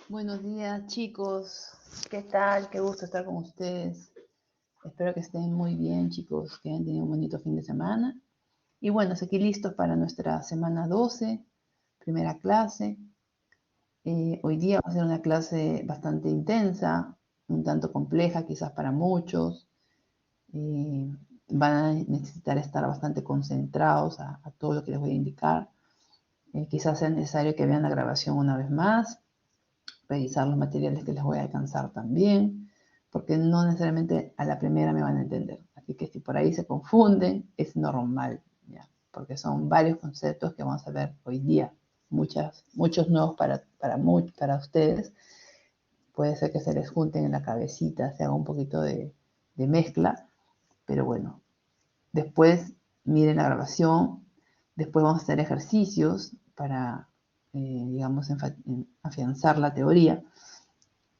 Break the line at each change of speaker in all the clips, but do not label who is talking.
Buenos días, chicos. ¿Qué tal? Qué gusto estar con ustedes. Espero que estén muy bien, chicos, que hayan tenido un bonito fin de semana. Y bueno, aquí listos para nuestra semana 12, primera clase. Hoy día va a ser una clase bastante intensa, un tanto compleja quizás para muchos. Eh, Van a necesitar estar bastante concentrados a todo lo que les voy a indicar. Quizás sea necesario que vean la grabación una vez más, revisar los materiales que les voy a alcanzar también, porque no necesariamente a la primera me van a entender. Así que si por ahí se confunden, es normal, ¿ya? Porque son varios conceptos que vamos a ver hoy día, muchos nuevos para ustedes. Puede ser que se les junten en la cabecita, se haga un poquito de mezcla, pero bueno, después miren la grabación, después vamos a hacer ejercicios para, digamos, afianzar la teoría.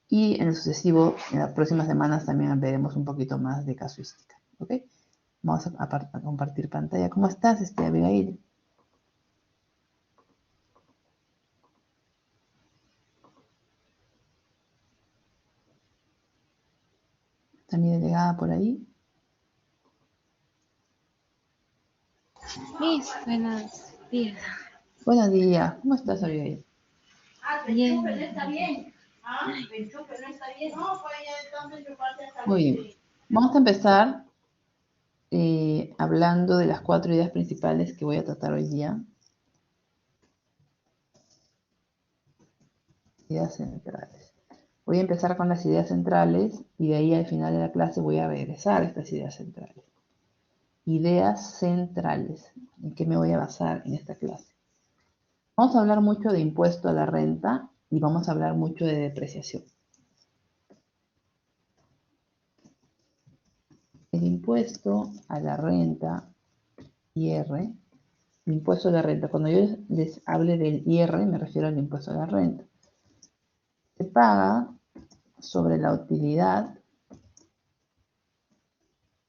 Y en el sucesivo, en las próximas semanas también veremos un poquito más de casuística. ¿Ok? Vamos a compartir pantalla. ¿Cómo estás, Abigail? ¿Está mi delegada por ahí?
Mis buenos días.
Buenos días. ¿Cómo estás, Abigail?
Bien.
Muy bien. Vamos a empezar hablando de las 4 ideas principales que voy a tratar hoy día. Ideas centrales. Voy a empezar con las ideas centrales y de ahí al final de la clase voy a regresar a estas ideas centrales. Ideas centrales. ¿En qué me voy a basar en esta clase? Vamos a hablar mucho de impuesto a la renta y vamos a hablar mucho de depreciación. El impuesto a la renta, IR, el impuesto a la renta, cuando yo les hable del IR me refiero al impuesto a la renta. Se paga sobre la utilidad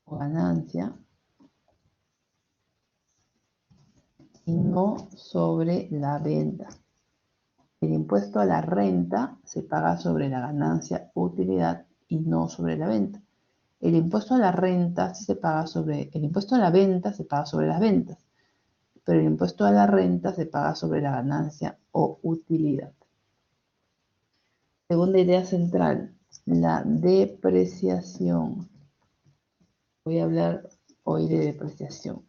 o ganancia y no sobre la venta. El impuesto a la renta se paga sobre la ganancia o utilidad y no sobre la venta. El impuesto a la renta sí se paga sobre, el impuesto a la venta se paga sobre las ventas, pero el impuesto a la renta se paga sobre la ganancia o utilidad. Segunda idea central, la depreciación. Voy a hablar hoy de depreciación.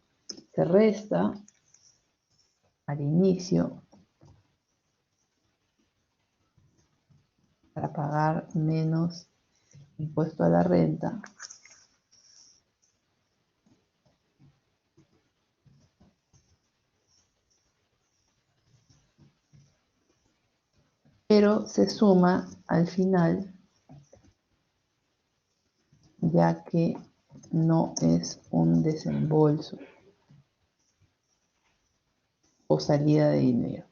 Se resta al inicio para pagar menos impuesto a la renta pero se suma al final, ya que no es un desembolso o salida de dinero.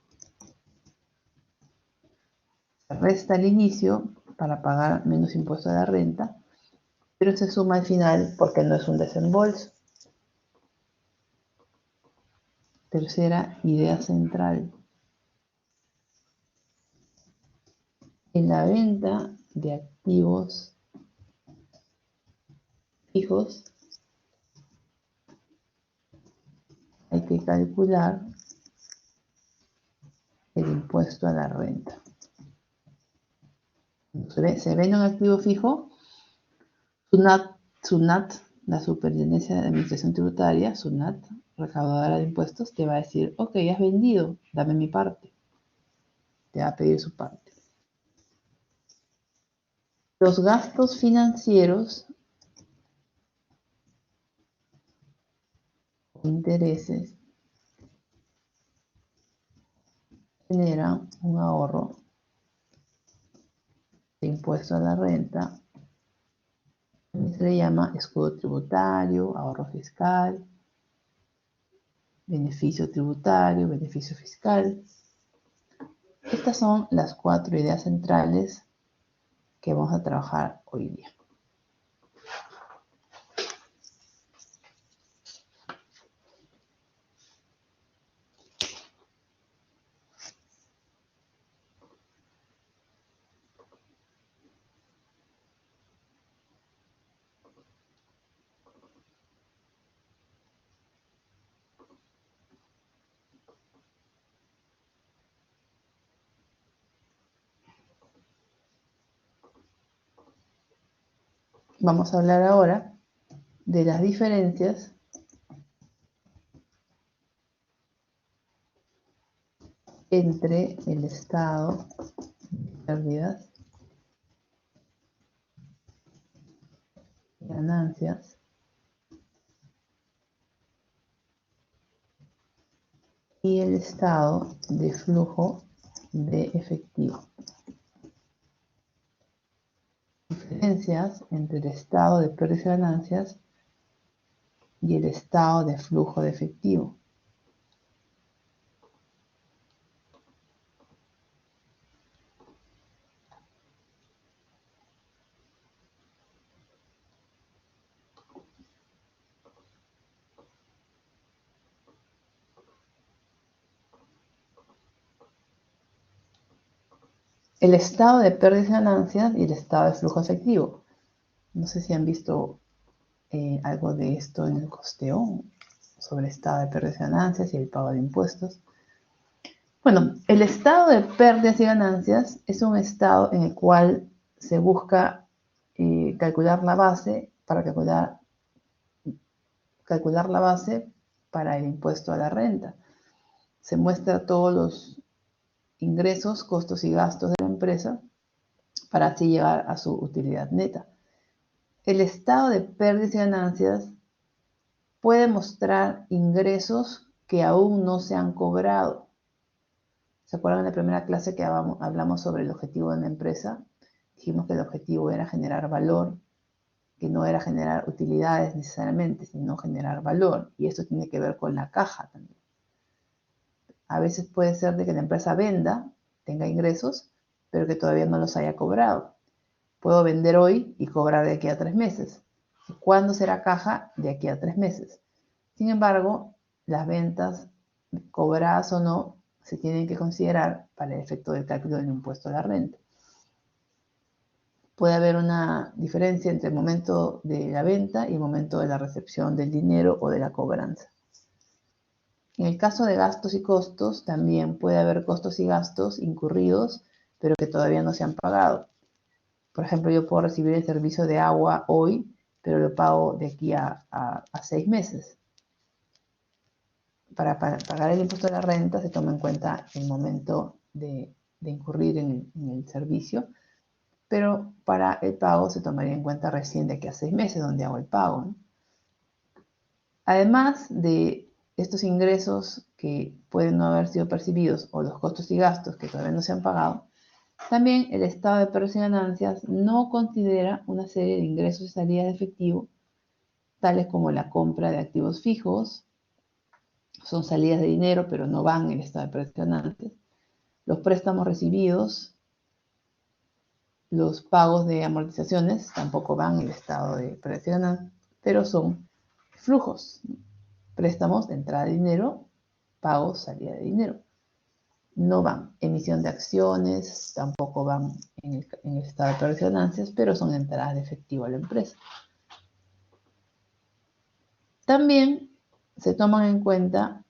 Se resta al inicio para pagar menos impuesto a la renta, pero se suma al final porque no es un desembolso. Tercera idea central. En la venta de activos fijos hay que calcular el impuesto a la renta. Se vende un activo fijo, SUNAT, la Superintendencia de Administración Tributaria, SUNAT, recaudadora de impuestos, te va a decir, ok, has vendido, dame mi parte. Te va a pedir su parte. Los gastos financieros o intereses generan un ahorro de impuesto a la renta. Se le llama escudo tributario, ahorro fiscal, beneficio tributario, beneficio fiscal. Estas son las 4 ideas centrales que vamos a trabajar hoy día. vamos a hablar ahora de las diferencias entre el estado de pérdidas y ganancias y el estado de flujo de efectivo. Diferencias entre el estado de pérdidas y ganancias y el estado de flujo de efectivo. El estado de pérdidas y ganancias y el estado de flujo efectivo. No sé si han visto algo de esto en el costeo, sobre el estado de pérdidas y ganancias y el pago de impuestos. Bueno, el estado de pérdidas y ganancias es un estado en el cual se busca calcular la base para calcular la base para el impuesto a la renta. Se muestra todos los ingresos, costos y gastos de la empresa para así llegar a su utilidad neta. El estado de pérdidas y ganancias puede mostrar ingresos que aún no se han cobrado. ¿Se acuerdan de la primera clase que hablamos sobre el objetivo de una empresa? Dijimos que el objetivo era generar valor, que no era generar utilidades necesariamente, sino generar valor. Y eso tiene que ver con la caja también. A veces puede ser de que la empresa venda, tenga ingresos, pero que todavía no los haya cobrado. Puedo vender hoy y cobrar de aquí a 3 meses. ¿Cuándo será caja? De aquí a 3 meses. Sin embargo, las ventas, cobradas o no, se tienen que considerar para el efecto del cálculo del impuesto a la renta. Puede haber una diferencia entre el momento de la venta y el momento de la recepción del dinero o de la cobranza. En el caso de gastos y costos, también puede haber costos y gastos incurridos, pero que todavía no se han pagado. Por ejemplo, yo puedo recibir el servicio de agua hoy, pero lo pago de aquí a 6 meses. Para pagar el impuesto de la renta se toma en cuenta el momento de incurrir en el servicio, pero para el pago se tomaría en cuenta recién de aquí a 6 meses donde hago el pago, ¿no? Además de estos ingresos que pueden no haber sido percibidos o los costos y gastos que todavía no se han pagado, también el estado de pérdidas y ganancias no considera una serie de ingresos y salidas de efectivo, tales como la compra de activos fijos, son salidas de dinero, pero no van en el estado de pérdidas y ganancias, los préstamos recibidos, los pagos de amortizaciones tampoco van en el estado de pérdidas y ganancias, pero son flujos, préstamos de entrada de dinero, pagos, salida de dinero. No van. Emisión de acciones tampoco van en el estado de pérdidas y ganancias, pero son entradas de efectivo a la empresa. También se toman en cuenta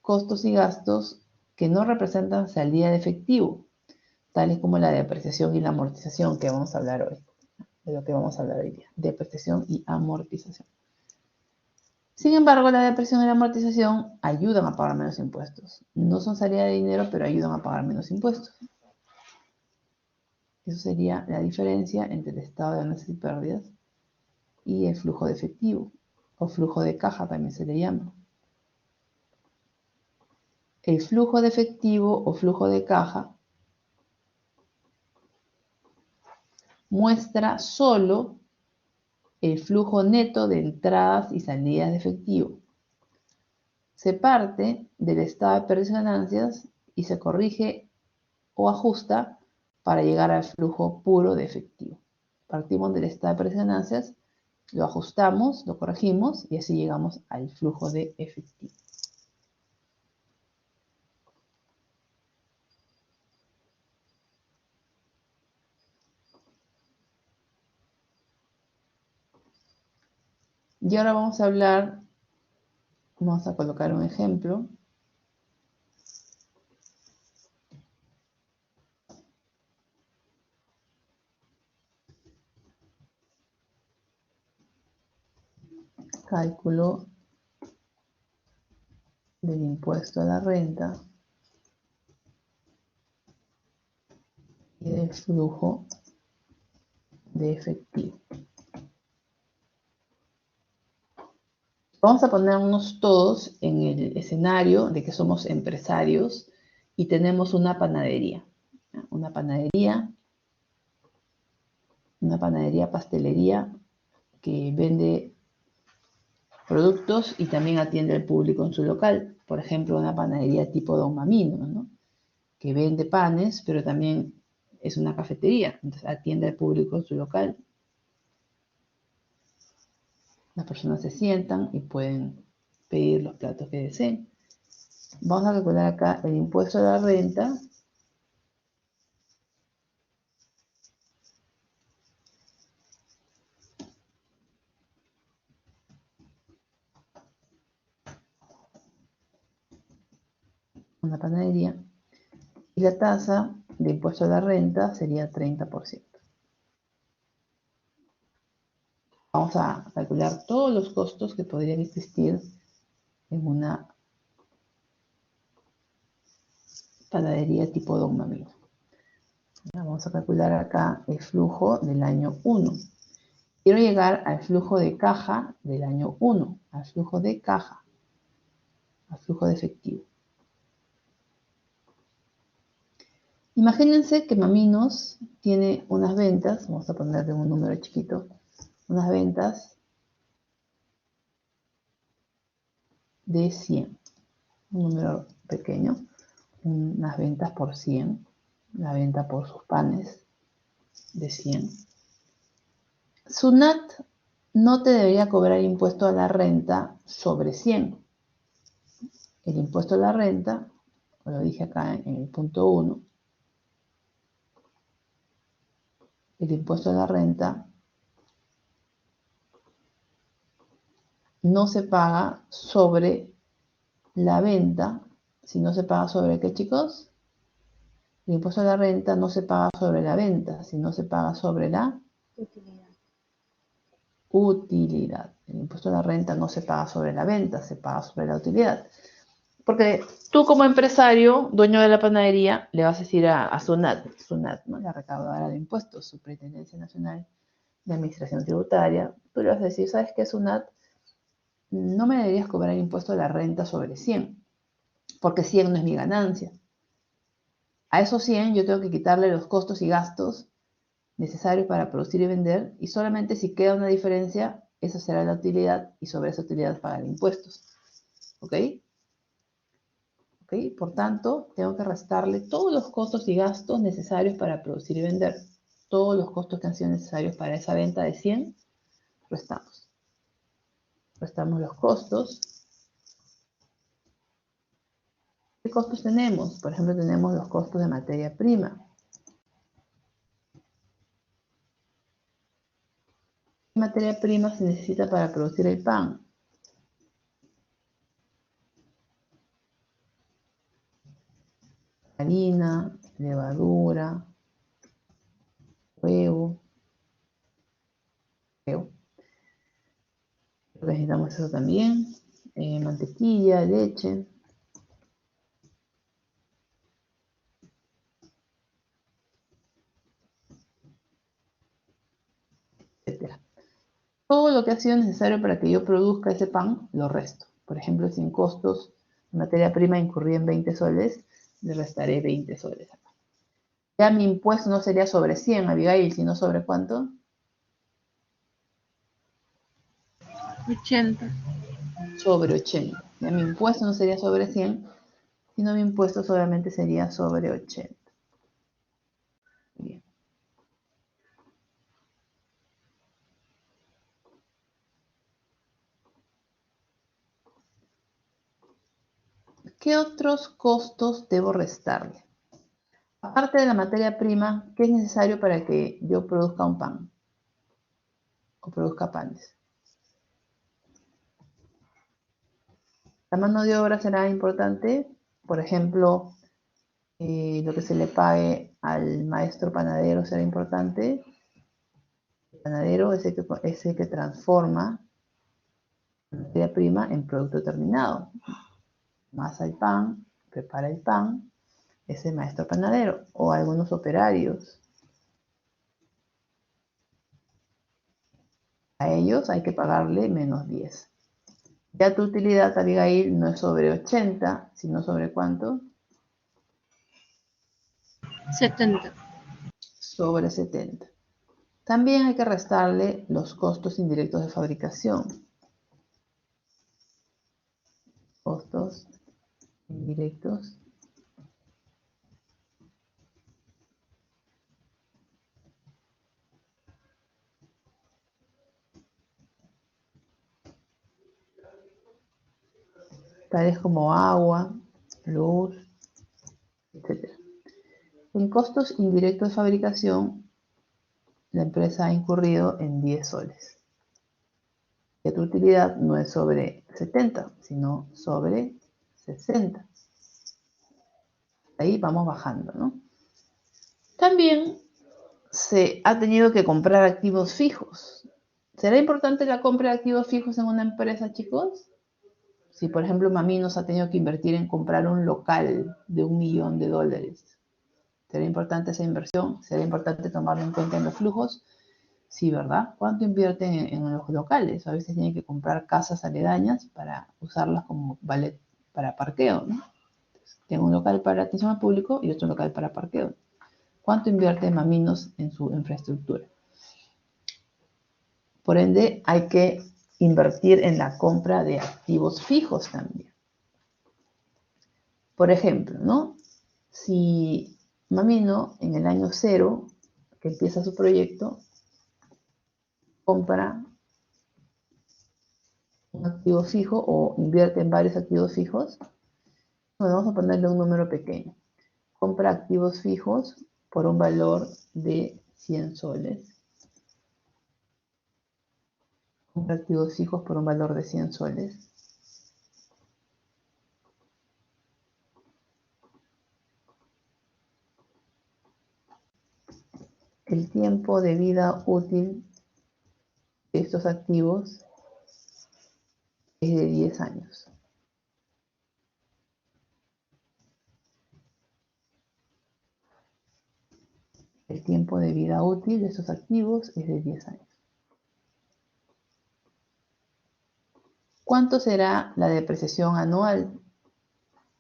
costos y gastos que no representan salida de efectivo, tales como la depreciación y la amortización que vamos a hablar hoy, de lo que vamos a hablar hoy día, depreciación y amortización. Sin embargo, la depreciación y la amortización ayudan a pagar menos impuestos. No son salida de dinero, pero ayudan a pagar menos impuestos. Eso sería la diferencia entre el estado de ganancias y pérdidas y el flujo de efectivo, o flujo de caja también se le llama. El flujo de efectivo o flujo de caja muestra solo el flujo neto de entradas y salidas de efectivo. Se parte del estado de pérdidas y ganancias y se corrige o ajusta para llegar al flujo puro de efectivo. Partimos del estado de pérdidas y ganancias, lo ajustamos, lo corregimos y así llegamos al flujo de efectivo. Y ahora vamos a colocar un ejemplo. cálculo del impuesto a la renta y del flujo de efectivo. Vamos a ponernos todos en el escenario de que somos empresarios y tenemos una panadería. Una panadería, pastelería que vende productos y también atiende al público en su local. Por ejemplo, una panadería tipo Don Mamino, ¿no? Que vende panes, pero también es una cafetería, entonces atiende al público en su local. Las personas se sientan y pueden pedir los platos que deseen. Vamos a calcular acá el impuesto a la renta una panadería y la tasa de impuesto a la renta sería 30%. Vamos a calcular todos los costos que podrían existir en una panadería tipo Don Mamino. Vamos a calcular acá el flujo del año 1. Quiero llegar al flujo de caja del año 1, al flujo de caja, al flujo de efectivo. Imagínense que Maminos tiene unas ventas, vamos a ponerle un número chiquito, unas ventas de 100, un número pequeño, unas ventas por 100, la venta por sus panes de 100. SUNAT no te debería cobrar impuesto a la renta sobre 100. El impuesto a la renta, lo dije acá en el punto 1, el impuesto a la renta no se paga sobre la venta. Si no se paga sobre ¿qué, chicos? El impuesto a la renta no se paga sobre la venta, sino se paga sobre la utilidad. El impuesto a la renta no se paga sobre la venta, se paga sobre la utilidad. Porque tú como empresario, dueño de la panadería, le vas a decir a SUNAT, ¿no? La recaudadora de impuestos, Superintendencia Nacional de Administración Tributaria, tú le vas a decir, ¿sabes qué, SUNAT? No me deberías cobrar impuesto a la renta sobre 100, porque 100 no es mi ganancia. A esos 100 yo tengo que quitarle los costos y gastos necesarios para producir y vender, y solamente si queda una diferencia, esa será la utilidad, y sobre esa utilidad pagar impuestos. ¿Ok? ¿Ok? Por tanto, tengo que restarle todos los costos y gastos necesarios para producir y vender. Todos los costos que han sido necesarios para esa venta de 100, restamos. Restamos los costos. ¿Qué costos tenemos? Por ejemplo, tenemos los costos de materia prima. ¿Qué materia prima se necesita para producir el pan? Harina, levadura, huevo. Necesitamos eso también. Mantequilla, leche. Etcétera. Todo lo que ha sido necesario para que yo produzca ese pan, lo resto. Por ejemplo, si en costos de materia prima incurrí en 20 soles, le restaré 20 soles acá. Ya mi impuesto no sería sobre 100, Abigail, sino sobre ¿cuánto?
80.
Sobre 80. Ya mi impuesto no sería sobre 100, sino mi impuesto solamente sería sobre 80. Bien. ¿Qué otros costos debo restarle? Aparte de la materia prima, ¿qué es necesario para que yo produzca un pan? O produzca panes. La mano de obra será importante, por ejemplo, lo que se le pague al maestro panadero será importante. El panadero es el que transforma materia prima en producto terminado. Masa el pan, prepara el pan, es el maestro panadero o algunos operarios. A ellos hay que pagarle menos 10. Ya tu utilidad, Abigail, no es sobre 80, sino sobre ¿cuánto?
70.
Sobre 70. También hay que restarle los costos indirectos de fabricación. Costos indirectos tales como agua, luz, etc. En costos indirectos de fabricación, la empresa ha incurrido en 10 soles. Que tu utilidad no es sobre 70, sino sobre 60. Ahí vamos bajando, ¿no? También se ha tenido que comprar activos fijos. ¿Será importante la compra de activos fijos en una empresa, chicos? Si, por ejemplo, Maminos ha tenido que invertir en comprar un local de $1 millón, ¿será importante esa inversión? ¿Será importante tomarlo en cuenta en los flujos? Sí, ¿verdad? ¿Cuánto invierten en los locales? A veces tienen que comprar casas aledañas para usarlas como valet para parqueo, ¿no? Tengo un local para atención al público y otro local para parqueo. ¿Cuánto invierte Maminos en su infraestructura? Por ende, hay que invertir en la compra de activos fijos también. Por ejemplo, ¿no? Si Mamino en el año 0, que empieza su proyecto, compra un activo fijo o invierte en varios activos fijos, bueno, vamos a ponerle un número pequeño. Compra activos fijos por un valor de 100 soles. Compra activos fijos por un valor de 100 soles. El tiempo de vida útil de estos activos es de 10 años. El tiempo de vida útil de estos activos es de 10 años. ¿Cuánto será la depreciación anual?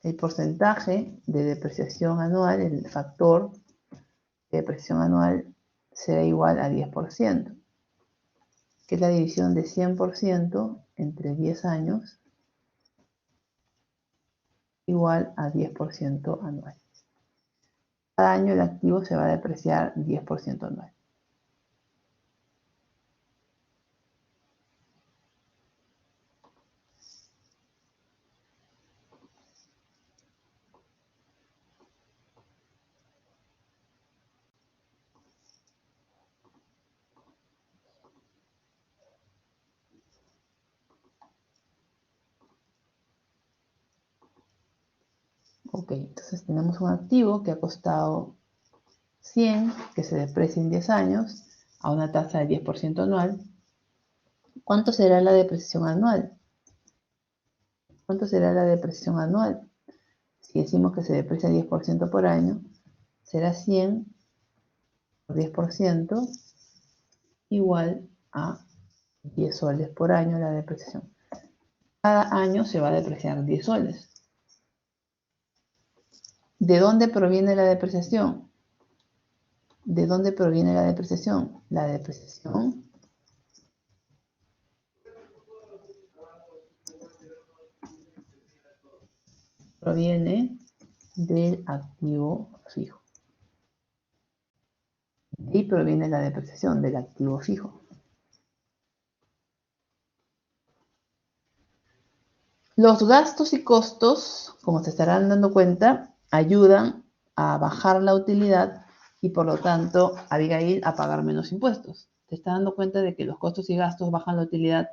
El porcentaje de depreciación anual, el factor de depreciación anual, será igual a 10%, que es la división de 100% entre 10 años, igual a 10% anual. Cada año el activo se va a depreciar 10% anual. Ok, entonces tenemos un activo que ha costado 100, que se deprecia en 10 años, a una tasa de 10% anual. ¿Cuánto será la depreciación anual? ¿Cuánto será la depreciación anual? Si decimos que se deprecia 10% por año, será 100 por 10% igual a 10 soles por año la depreciación. Cada año se va a depreciar 10 soles. ¿De dónde proviene la depreciación? ¿De dónde proviene la depreciación? La depreciación proviene del activo fijo. De ahí proviene la depreciación del activo fijo. Los gastos y costos, como se estarán dando cuenta, ayudan a bajar la utilidad y por lo tanto, Abigail, a pagar menos impuestos. Te estás dando cuenta de que los costos y gastos bajan la utilidad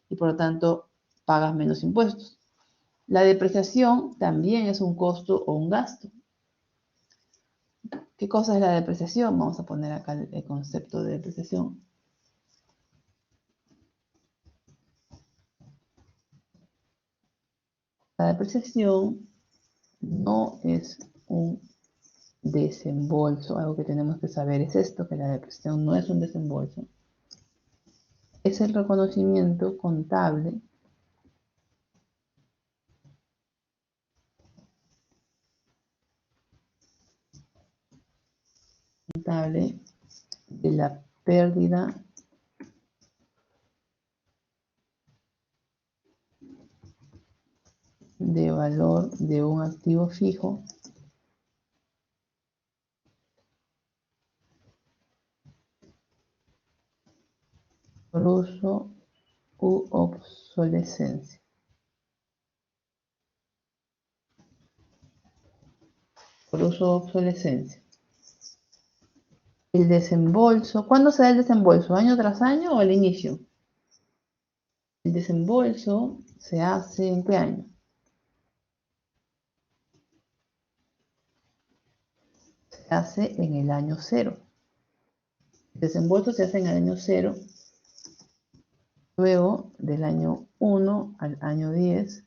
y por lo tanto pagas menos impuestos. La depreciación también es un costo o un gasto. ¿Qué cosa es la depreciación? Vamos a poner acá el concepto de depreciación. La depreciación no es un desembolso. Algo que tenemos que saber es esto, que la depreciación no es un desembolso. Es el reconocimiento contable de la pérdida de valor de un activo fijo por uso u obsolescencia. Por uso u obsolescencia. El desembolso, ¿cuándo se da el desembolso? ¿Año tras año o al inicio? El desembolso se hace ¿en qué año? Se hace en el año 0. El desembolso se hace en el año 0, luego del año 1 al año 10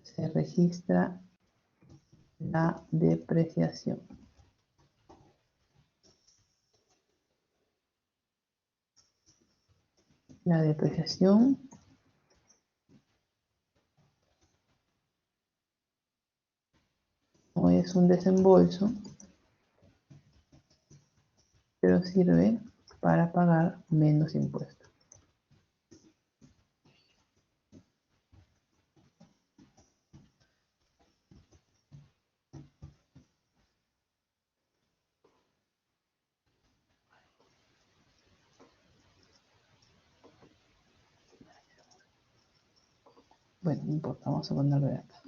se registra la depreciación. La depreciación no es un desembolso, pero sirve para pagar menos impuestos. Bueno, no importa, vamos a ponerlo de acá.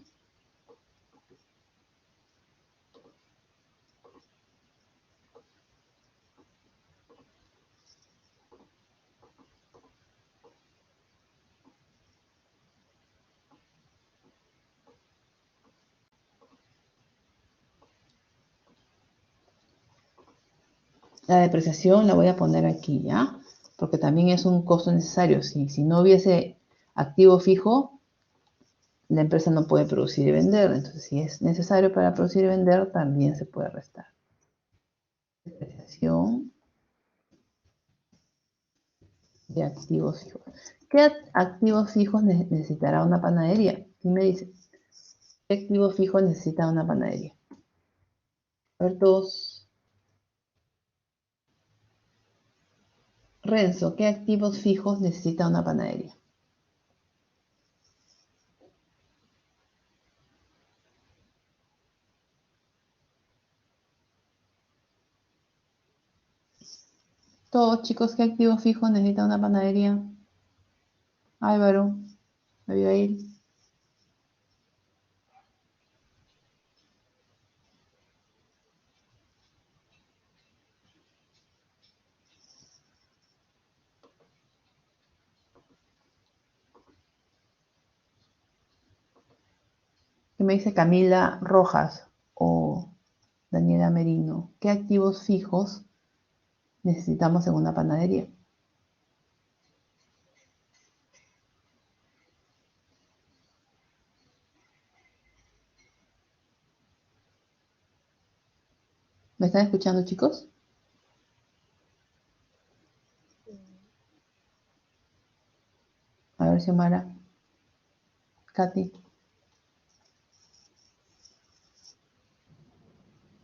La depreciación la voy a poner aquí, ¿ya? Porque también es un costo necesario. Si no hubiese activo fijo, la empresa no puede producir y vender. Entonces, si es necesario para producir y vender, también se puede restar. Depreciación de activos fijos. ¿Qué activos fijos necesitará una panadería? Y me dice, ¿qué activos fijos necesita una panadería? A ver, todos. Renzo, ¿qué activos fijos necesita una panadería? Todos, chicos, ¿qué activos fijos necesita una panadería? Álvaro, Abigail. ¿Qué me dice Camila Rojas o Daniela Merino? ¿Qué activos fijos necesitamos en una panadería? ¿Me están escuchando, chicos? A ver, Xiomara, Katy.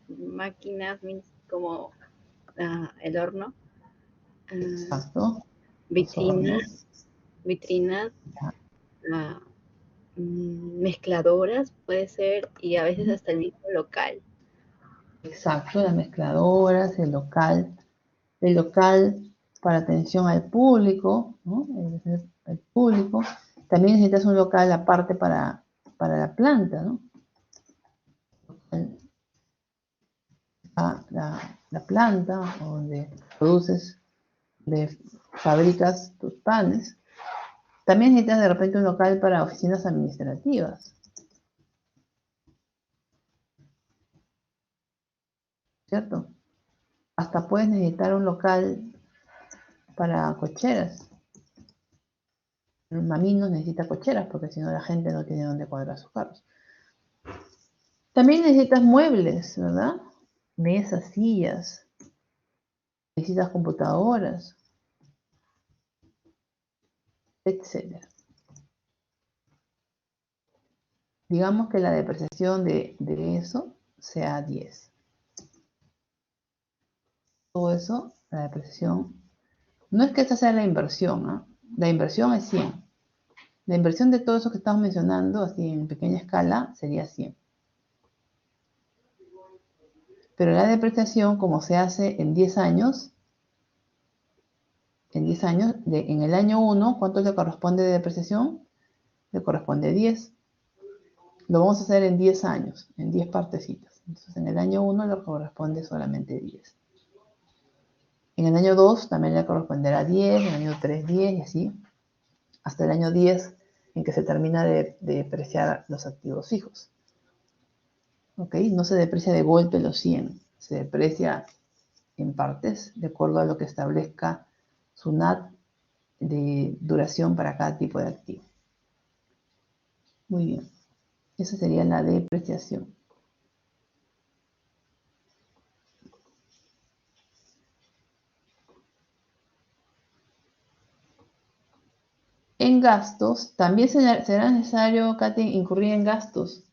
Máquinas como el horno,
Exacto. Los
vitrinas,
hornos.
vitrinas,
Ya.
mezcladoras puede ser, y a veces hasta el mismo local.
Exacto, las mezcladoras, el local para atención al público, ¿no? El público. También necesitas un local aparte para la planta, ¿no? La planta donde produces, fabricas tus panes. También necesitas de repente un local para oficinas administrativas, ¿cierto? Hasta puedes necesitar un local para cocheras. Maminos necesita cocheras porque si no la gente no tiene dónde cuadrar sus carros. También necesitas muebles, ¿verdad? Mesas, sillas, necesitas computadoras, etcétera. Digamos que la depreciación de eso sea 10. Todo eso, la depreciación, no es que esta sea la inversión, ¿no? La inversión es 100. La inversión de todo eso que estamos mencionando, así en pequeña escala, sería 100. Pero la depreciación, como se hace en 10 años, en el año 1, ¿cuánto le corresponde de depreciación? Le corresponde 10. Lo vamos a hacer en 10 años, en 10 partecitas. Entonces, en el año 1 le corresponde solamente 10. En el año 2 también le corresponderá 10, en el año 3 10 y así, hasta el año 10 en que se termina de depreciar los activos fijos. ¿Ok? No se deprecia de golpe los 100, se deprecia en partes de acuerdo a lo que establezca SUNAT de duración para cada tipo de activo. Muy bien, esa sería la depreciación. En gastos, también será necesario, Katy, incurrir en gastos.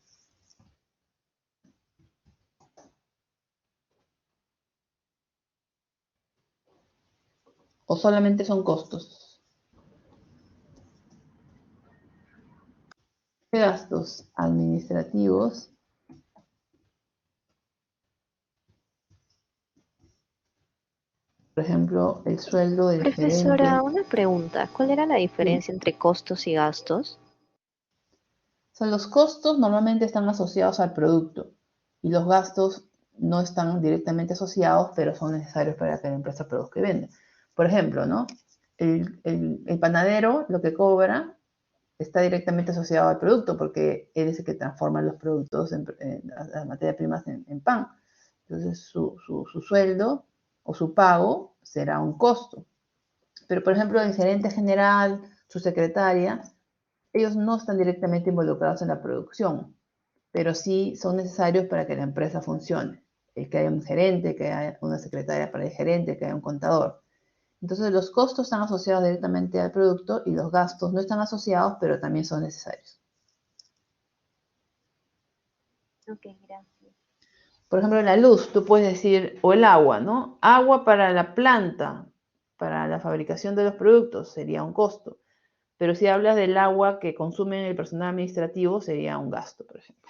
¿O solamente son costos? Gastos administrativos. Por ejemplo, el sueldo del
Profesora,
gerente.
una pregunta. ¿Cuál era la
Sí.
diferencia entre costos y gastos?
O sea, los costos normalmente están asociados al producto y los gastos no están directamente asociados, pero son necesarios para que la empresa produzca y venda. Por ejemplo, ¿no? El panadero lo que cobra está directamente asociado al producto porque él es el que transforma los productos, las materias primas en pan. Entonces su sueldo o su pago será un costo. Pero, por ejemplo, el gerente general, su secretaria, ellos no están directamente involucrados en la producción, pero sí son necesarios para que la empresa funcione. El que haya un gerente, que haya una secretaria para el gerente, que haya un contador. Entonces los costos están asociados directamente al producto y los gastos no están asociados, pero también son necesarios.
Ok, gracias.
Por ejemplo, la luz, tú puedes decir, o el agua, ¿no? Agua para la planta, para la fabricación de los productos, sería un costo. Pero si hablas del agua que consume el personal administrativo, sería un gasto, por ejemplo.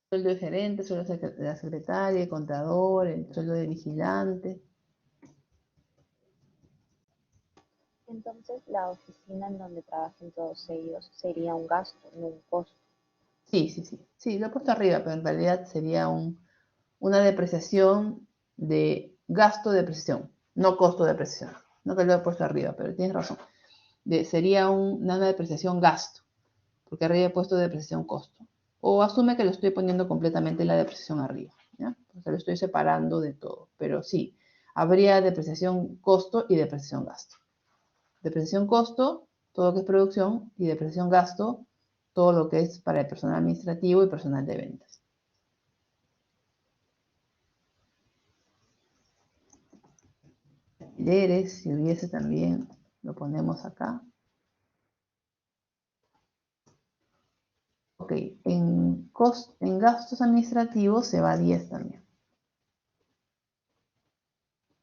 Sueldo de gerente, sueldo de la secretaria, el contador, el sueldo de vigilante.
Entonces, la oficina en donde trabajen todos ellos sería un gasto, no un costo.
Sí, sí, sí. Sí, lo he puesto arriba, pero en realidad sería una depreciación de gasto de depreciación, no costo de depreciación. No te lo he puesto arriba, pero tienes razón. Sería una depreciación gasto, porque arriba he puesto depreciación costo. O asume que lo estoy poniendo completamente la depreciación arriba, ¿ya? O sea, lo estoy separando de todo, pero sí, habría depreciación costo y depreciación gasto. Depreciación costo, todo lo que es producción, y depreciación gasto, todo lo que es para el personal administrativo y personal de ventas. Alquileres, si hubiese también, lo ponemos acá. Ok, en gastos administrativos se va 10 también.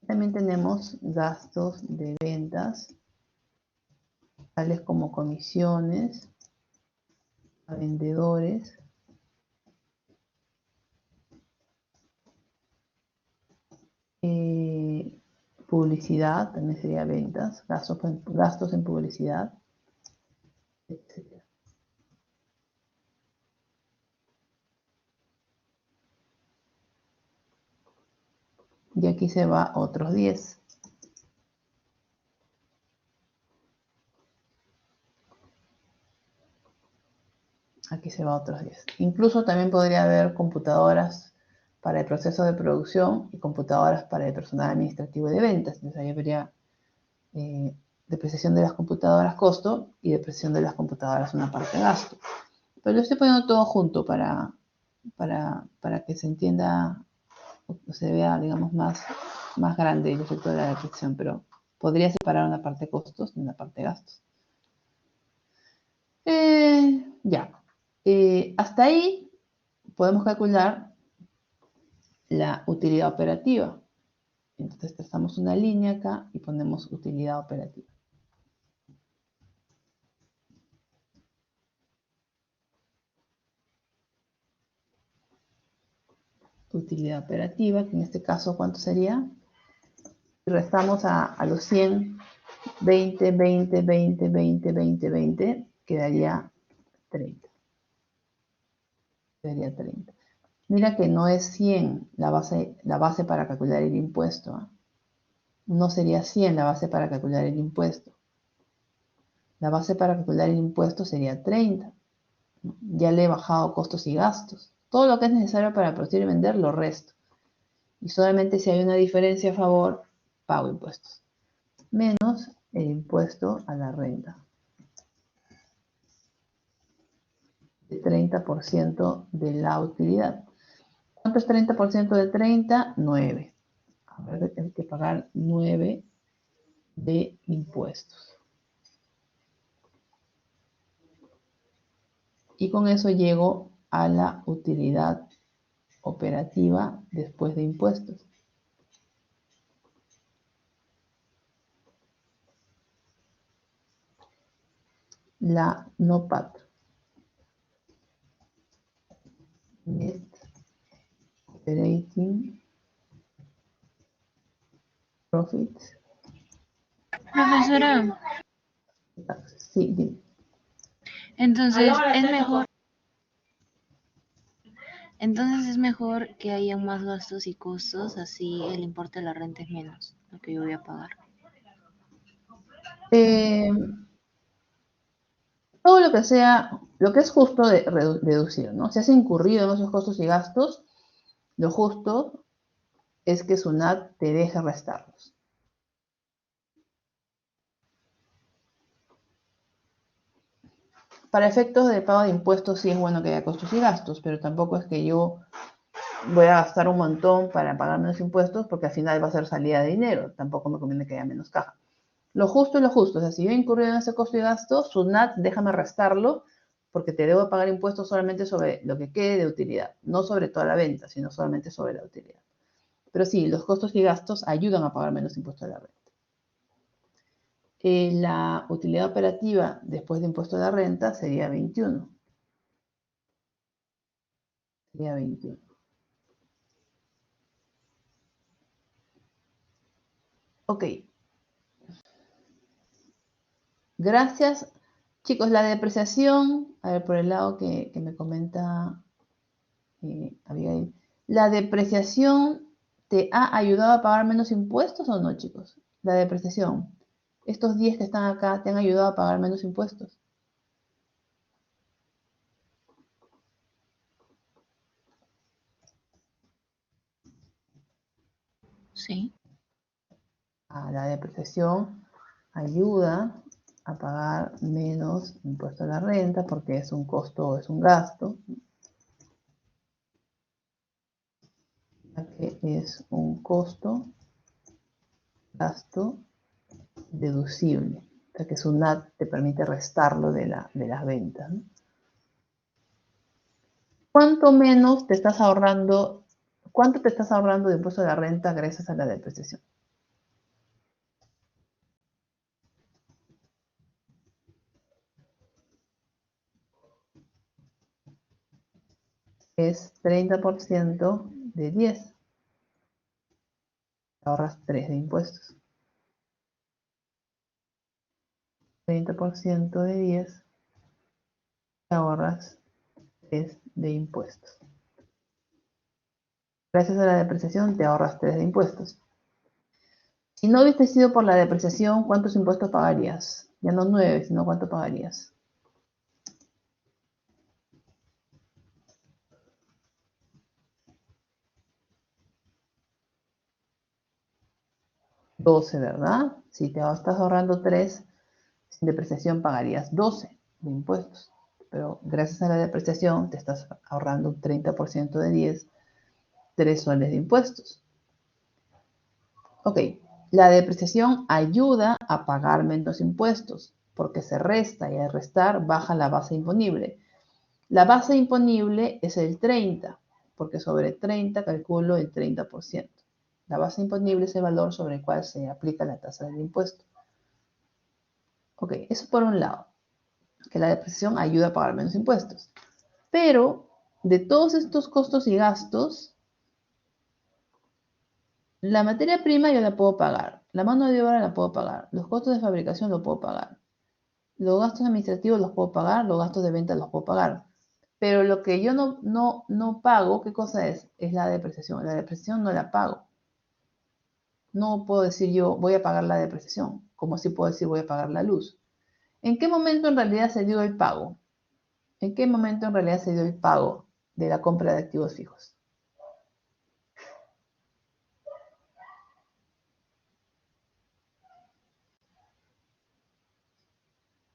También tenemos gastos de ventas, tales como comisiones a vendedores, publicidad, también sería ventas, gastos en publicidad, etc. Y aquí se va otros 10. Aquí se va otros 10. Incluso también podría haber computadoras para el proceso de producción y computadoras para el personal administrativo de ventas. Entonces ahí habría depreciación de las computadoras costo y depreciación de las computadoras una parte gasto. Pero lo estoy poniendo todo junto para que se entienda o se vea, digamos, más grande el efecto de la depreciación, pero podría separar una parte costos de una parte gastos. Ya. Hasta ahí podemos calcular la utilidad operativa. Entonces trazamos una línea acá y ponemos utilidad operativa. Utilidad operativa, que en este caso, ¿cuánto sería? Si restamos a los 100, 20, 20, 20, 20, 20, 20, quedaría 30. Quedaría 30. Mira que no es 100 la base para calcular el impuesto. ¿Eh? No sería 100 la base para calcular el impuesto. La base para calcular el impuesto sería 30. Ya le he bajado costos y gastos. Todo lo que es necesario para producir y vender lo resto. Y solamente si hay una diferencia a favor, pago impuestos. Menos el impuesto a la renta. El 30% de la utilidad. ¿Cuánto es 30% de 30? 9. Ahora hay que pagar 9 de impuestos. Y con eso llego a la utilidad operativa después de impuestos. La NOPAT. Net Operating Profit.
Profesora,
Sí, dime.
entonces es mejor que haya más gastos y costos, así el importe de la renta es menos, lo que yo voy a pagar.
Todo lo que sea, lo que es justo de deducir, ¿no? Si has incurrido en esos costos y gastos, lo justo es que SUNAT te deje restarlos. Para efectos de pago de impuestos sí es bueno que haya costos y gastos, pero tampoco es que yo voy a gastar un montón para pagar menos impuestos porque al final va a ser salida de dinero. Tampoco me conviene que haya menos caja. Lo justo es lo justo. O sea, si yo he incurrido en ese costo y gasto, SUNAT déjame restarlo porque te debo pagar impuestos solamente sobre lo que quede de utilidad. No sobre toda la venta, sino solamente sobre la utilidad. Pero sí, los costos y gastos ayudan a pagar menos impuestos de la renta. La utilidad operativa después de impuesto de la renta sería 21. Sería 21. Ok. Gracias. Chicos, la depreciación, a ver, por el lado que me comenta Abigail, ¿la depreciación te ha ayudado a pagar menos impuestos o no, chicos? La depreciación. Estos 10 que están acá, ¿te han ayudado a pagar menos impuestos?
Sí.
La depreciación ayuda a pagar menos impuesto a la renta porque es un costo o es un gasto. Que es un costo, gasto deducible. O sea que SUNAT te permite restarlo de las ventas, ¿no? ¿Cuánto menos te estás ahorrando? ¿Cuánto te estás ahorrando de impuesto a la renta gracias a la depreciación? Es 30% de 10. Te ahorras 3 de impuestos. 30% de 10. Te ahorras 3 de impuestos. Gracias a la depreciación te ahorras 3 de impuestos. Si no hubiese sido por la depreciación, ¿cuántos impuestos pagarías? Ya no 9, sino ¿cuánto pagarías? 12, ¿verdad? Si te estás ahorrando 3, sin depreciación pagarías 12 de impuestos. Pero gracias a la depreciación te estás ahorrando un 30% de 10, 3 soles de impuestos. Ok, la depreciación ayuda a pagar menos impuestos porque se resta y al restar baja la base imponible. La base imponible es el 30, porque sobre 30 calculo el 30%. La base imponible es el valor sobre el cual se aplica la tasa del impuesto. Ok, eso por un lado, que la depreciación ayuda a pagar menos impuestos. Pero de todos estos costos y gastos, la materia prima yo la puedo pagar, la mano de obra la puedo pagar, los costos de fabricación los puedo pagar, los gastos administrativos los puedo pagar, los gastos de venta los puedo pagar. Pero lo que yo no pago, ¿qué cosa es? Es la depreciación. La depreciación no la pago. No puedo decir yo voy a pagar la depreciación, como si puedo decir voy a pagar la luz. ¿En qué momento en realidad se dio el pago? ¿En qué momento en realidad se dio el pago de la compra de activos fijos?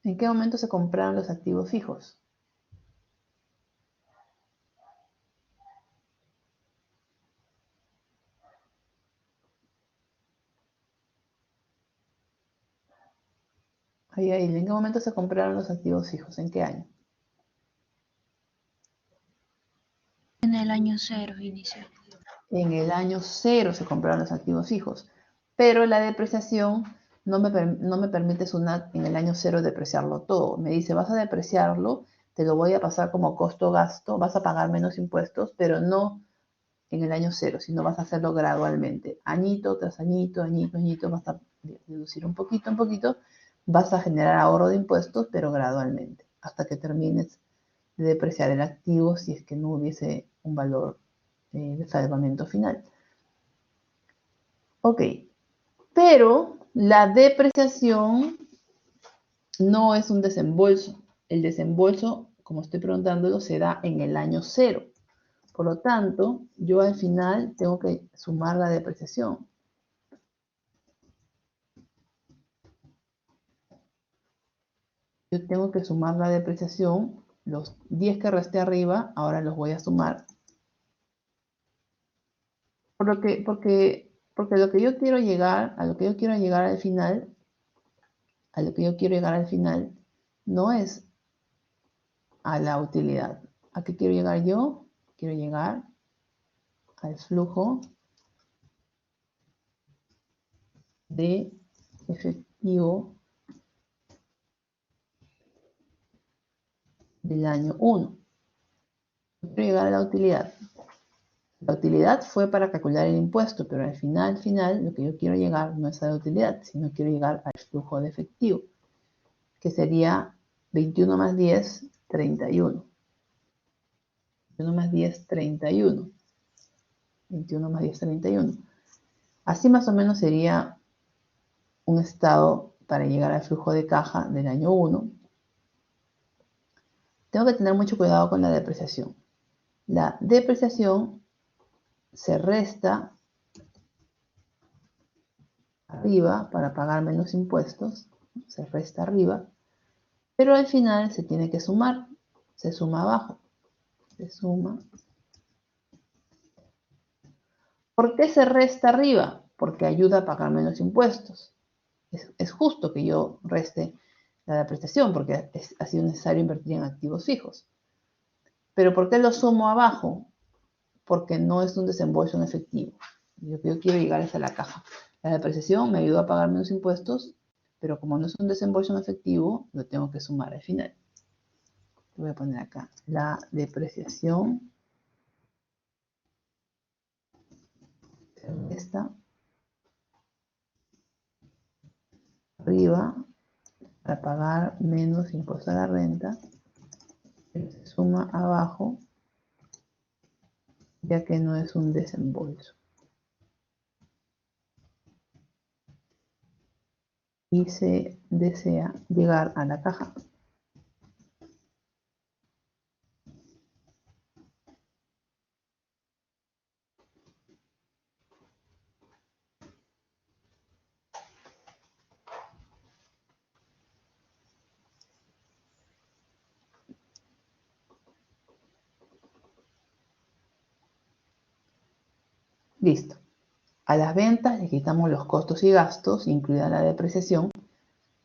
¿En qué momento se compraron los activos fijos? Ahí, ¿en qué momento se compraron los activos fijos? ¿En qué año?
En el año 0 inició.
En el año 0 se compraron los activos fijos, pero la depreciación no me permite SUNAT en el año 0 depreciarlo todo. Me dice, vas a depreciarlo, te lo voy a pasar como costo-gasto, vas a pagar menos impuestos, pero no en el año 0, sino vas a hacerlo gradualmente. Añito tras añito, añito, vas a deducir un poquito, vas a generar ahorro de impuestos, pero gradualmente, hasta que termines de depreciar el activo si es que no hubiese un valor de salvamento final. Ok, pero la depreciación no es un desembolso. El desembolso, como estoy preguntándolo, se da en el año 0. Por lo tanto, yo al final tengo que sumar la depreciación. Yo tengo que sumar la depreciación. Los 10 que resté arriba, ahora los voy a sumar. Porque lo que yo quiero llegar, a lo que yo quiero llegar al final, no es a la utilidad. ¿A qué quiero llegar yo? Quiero llegar al flujo de efectivo del año 1. Quiero llegar a la utilidad. La utilidad fue para calcular el impuesto, pero al final, lo que yo quiero llegar no es a la utilidad, sino quiero llegar al flujo de efectivo, que sería 21 más 10, 31. 21 más 10, 31. 21 más 10, 31. Así más o menos sería un estado para llegar al flujo de caja del año 1. Tengo que tener mucho cuidado con la depreciación. La depreciación se resta arriba para pagar menos impuestos, se resta arriba, pero al final se tiene que sumar, se suma abajo, se suma. ¿Por qué se resta arriba? Porque ayuda a pagar menos impuestos. Es justo que yo reste la depreciación porque ha sido necesario invertir en activos fijos. Pero ¿por qué lo sumo abajo? Porque no es un desembolso en efectivo. Lo que yo quiero llegar es a la caja. La depreciación me ayuda a pagar menos impuestos, pero como no es un desembolso en efectivo, lo tengo que sumar al final. Voy a poner acá la depreciación. Esta arriba para pagar menos impuesto a la renta. Se suma abajo, ya que no es un desembolso. Y se desea llegar a la caja. Listo. A las ventas le quitamos los costos y gastos, incluida la depreciación,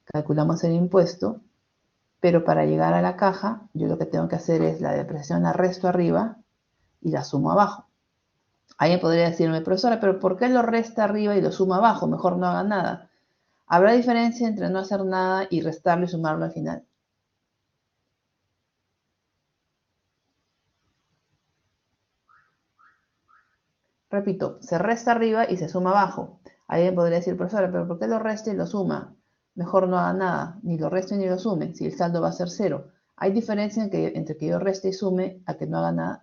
calculamos el impuesto, pero para llegar a la caja, yo lo que tengo que hacer es la depreciación la resto arriba y la sumo abajo. Alguien podría decirme, profesora, pero ¿por qué lo resta arriba y lo suma abajo? Mejor no haga nada. ¿Habrá diferencia entre no hacer nada y restarlo y sumarlo al final? Repito, se resta arriba y se suma abajo. Alguien podría decir, profesora, pero ¿por qué lo resta y lo suma? Mejor no haga nada, ni lo reste ni lo sume, si el saldo va a ser cero. ¿Hay diferencia entre que yo reste y sume a que no haga nada?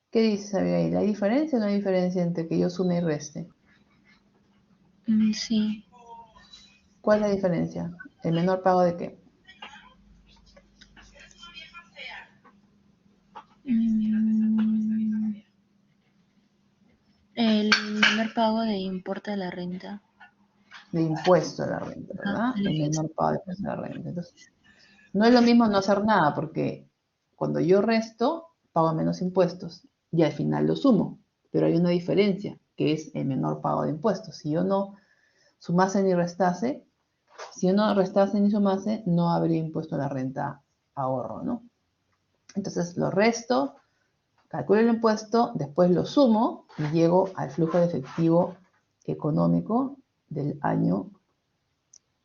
¿Qué dices, Abigail? ¿Hay diferencia o no hay diferencia entre que yo sume y reste?
Sí.
¿Cuál es la diferencia? ¿El menor pago de qué?
El menor pago de importe de la renta.
De impuesto a la renta,
Ajá,
¿verdad? El menor pago de impuesto a la renta. Entonces, no es lo mismo no hacer nada, porque cuando yo resto, pago menos impuestos y al final lo sumo. Pero hay una diferencia, que es el menor pago de impuestos. Si yo no sumase ni restase, si yo no restase ni sumase, no habría impuesto a la renta ahorro, ¿no? Entonces lo resto, calculo el impuesto, después lo sumo y llego al flujo de efectivo económico del año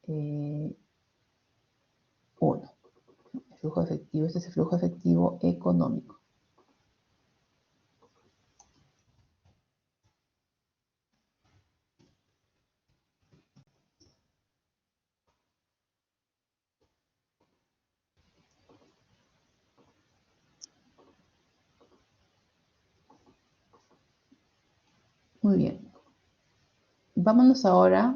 1. El flujo efectivo, este es el flujo efectivo económico. Muy bien. Vámonos ahora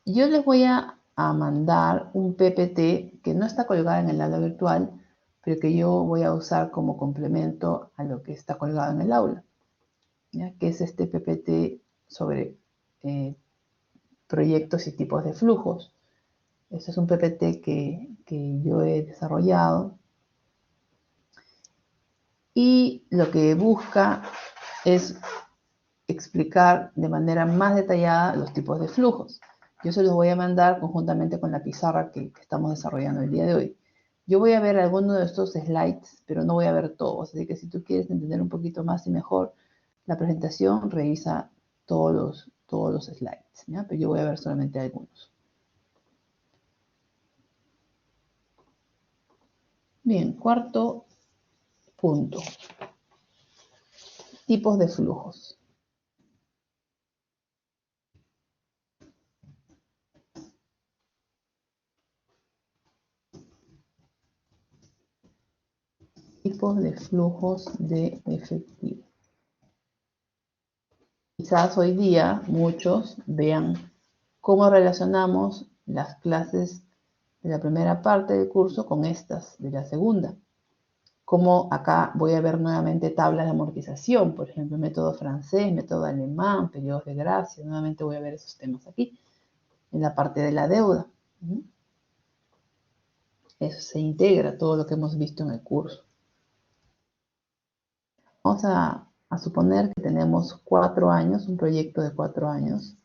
yo les voy a mandar un PPT que no está colgado en el aula virtual, pero que yo voy a usar como complemento a lo que está colgado en el aula, ¿ya? Que es este PPT sobre proyectos y tipos de flujos. Este es un PPT que yo he desarrollado y lo que busca es explicar de manera más detallada los tipos de flujos. Yo se los voy a mandar conjuntamente con la pizarra que estamos desarrollando el día de hoy. Yo voy a ver algunos de estos slides, pero no voy a ver todos. Así que si tú quieres entender un poquito más y mejor la presentación, revisa todos los slides, ¿ya? Pero yo voy a ver solamente algunos. Bien, cuarto punto. Tipos de flujos. Tipos de flujos de efectivo. Quizás hoy día muchos vean cómo relacionamos las clases de la primera parte del curso con estas de la segunda. Como acá voy a ver nuevamente tablas de amortización, por ejemplo, método francés, método alemán, periodos de gracia. Nuevamente voy a ver esos temas aquí, en la parte de la deuda. Eso se integra todo lo que hemos visto en el curso. Vamos a suponer que tenemos 4 años, un proyecto de 4 años.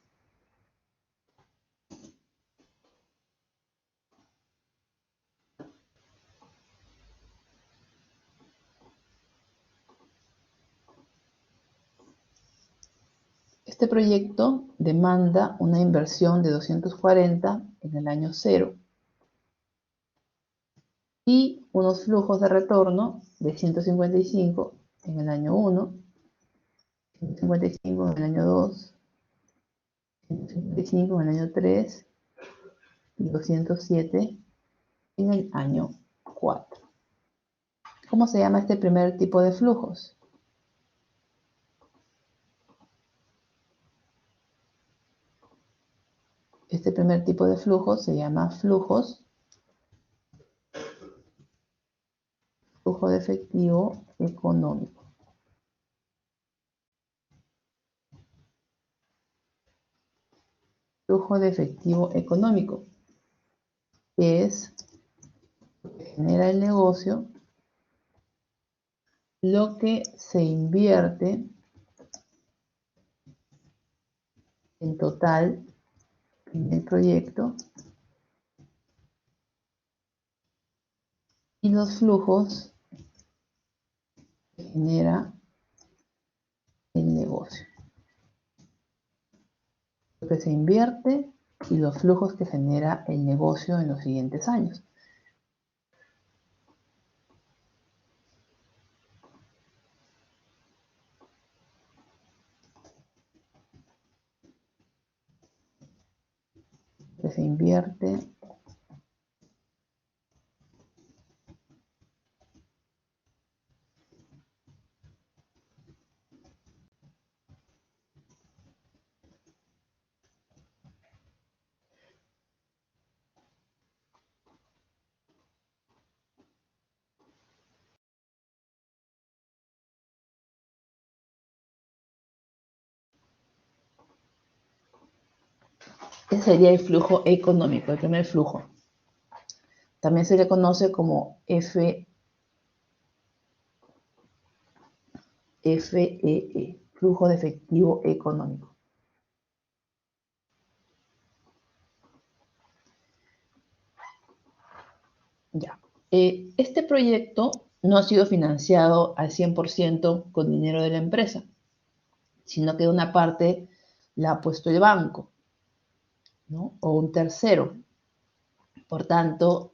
Este proyecto demanda una inversión de 240 en el año 0 y unos flujos de retorno de 155 en el año 1, 155 en el año 2, 155 en el año 3 y 207 en el año 4. ¿Cómo se llama este primer tipo de flujos? Este primer tipo de flujos se llama flujos Flujo de efectivo económico. Flujo de efectivo económico es lo que genera el negocio, lo que se invierte en total en el proyecto y los flujos que genera el negocio. Lo que se invierte y los flujos que genera el negocio en los siguientes años. Lo que se invierte ese sería el flujo económico, el primer flujo. También se le conoce como FEE, flujo de efectivo económico. Ya. Este proyecto no ha sido financiado al 100% con dinero de la empresa, sino que una parte la ha puesto el banco, ¿no? O un tercero. Por tanto,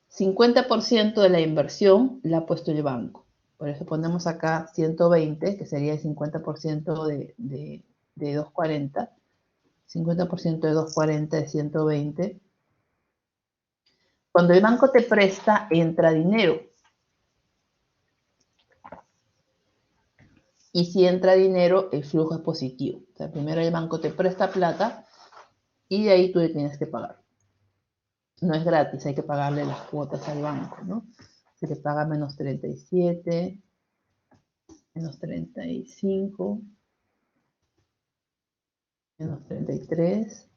50% de la inversión la ha puesto el banco. Por eso ponemos acá 120, que sería el 50% de 240. 50% de 240 es 120. Cuando el banco te presta, entra dinero. Y si entra dinero, el flujo es positivo. O sea, primero el banco te presta plata y de ahí tú le tienes que pagar. No es gratis, hay que pagarle las cuotas al banco, ¿no? Se te paga menos 37, menos 35, menos 33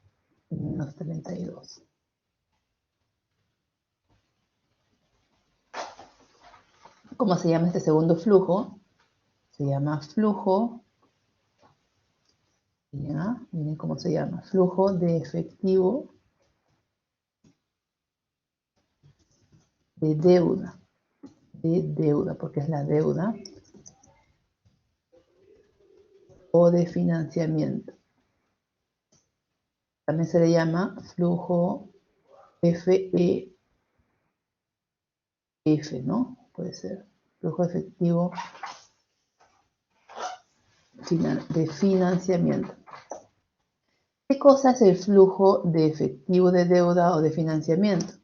y menos 32. ¿Cómo se llama este segundo flujo? Se llama flujo, ¿ya? Miren cómo se llama, flujo de efectivo de deuda, porque es la deuda, o de financiamiento. También se le llama flujo FEF, ¿no? Puede ser flujo efectivo de financiamiento. ¿Qué cosa es el flujo de efectivo de deuda o de financiamiento?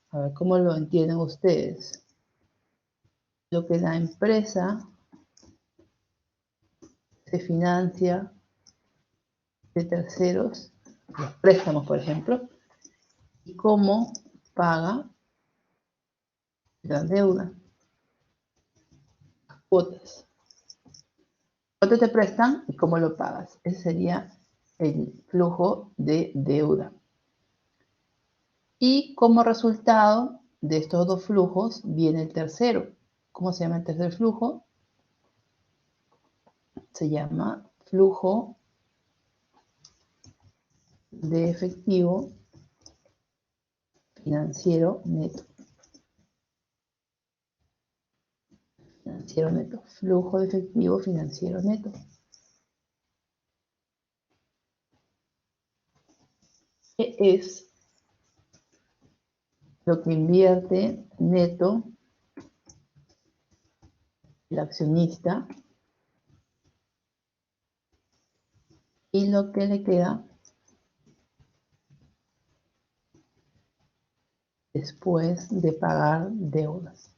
A ver, ¿cómo lo entienden ustedes? Lo que la empresa se financia de terceros, los préstamos, por ejemplo, y cómo paga la deuda, las cuotas. ¿Cuánto te prestan y cómo lo pagas? Ese sería el flujo de deuda. Y como resultado de estos dos flujos viene el tercero. ¿Cómo se llama el tercer flujo? Se llama flujo de efectivo financiero neto. Financiero neto. Flujo de efectivo financiero neto. ¿Qué es lo que invierte neto el accionista y lo que le queda después de pagar deudas?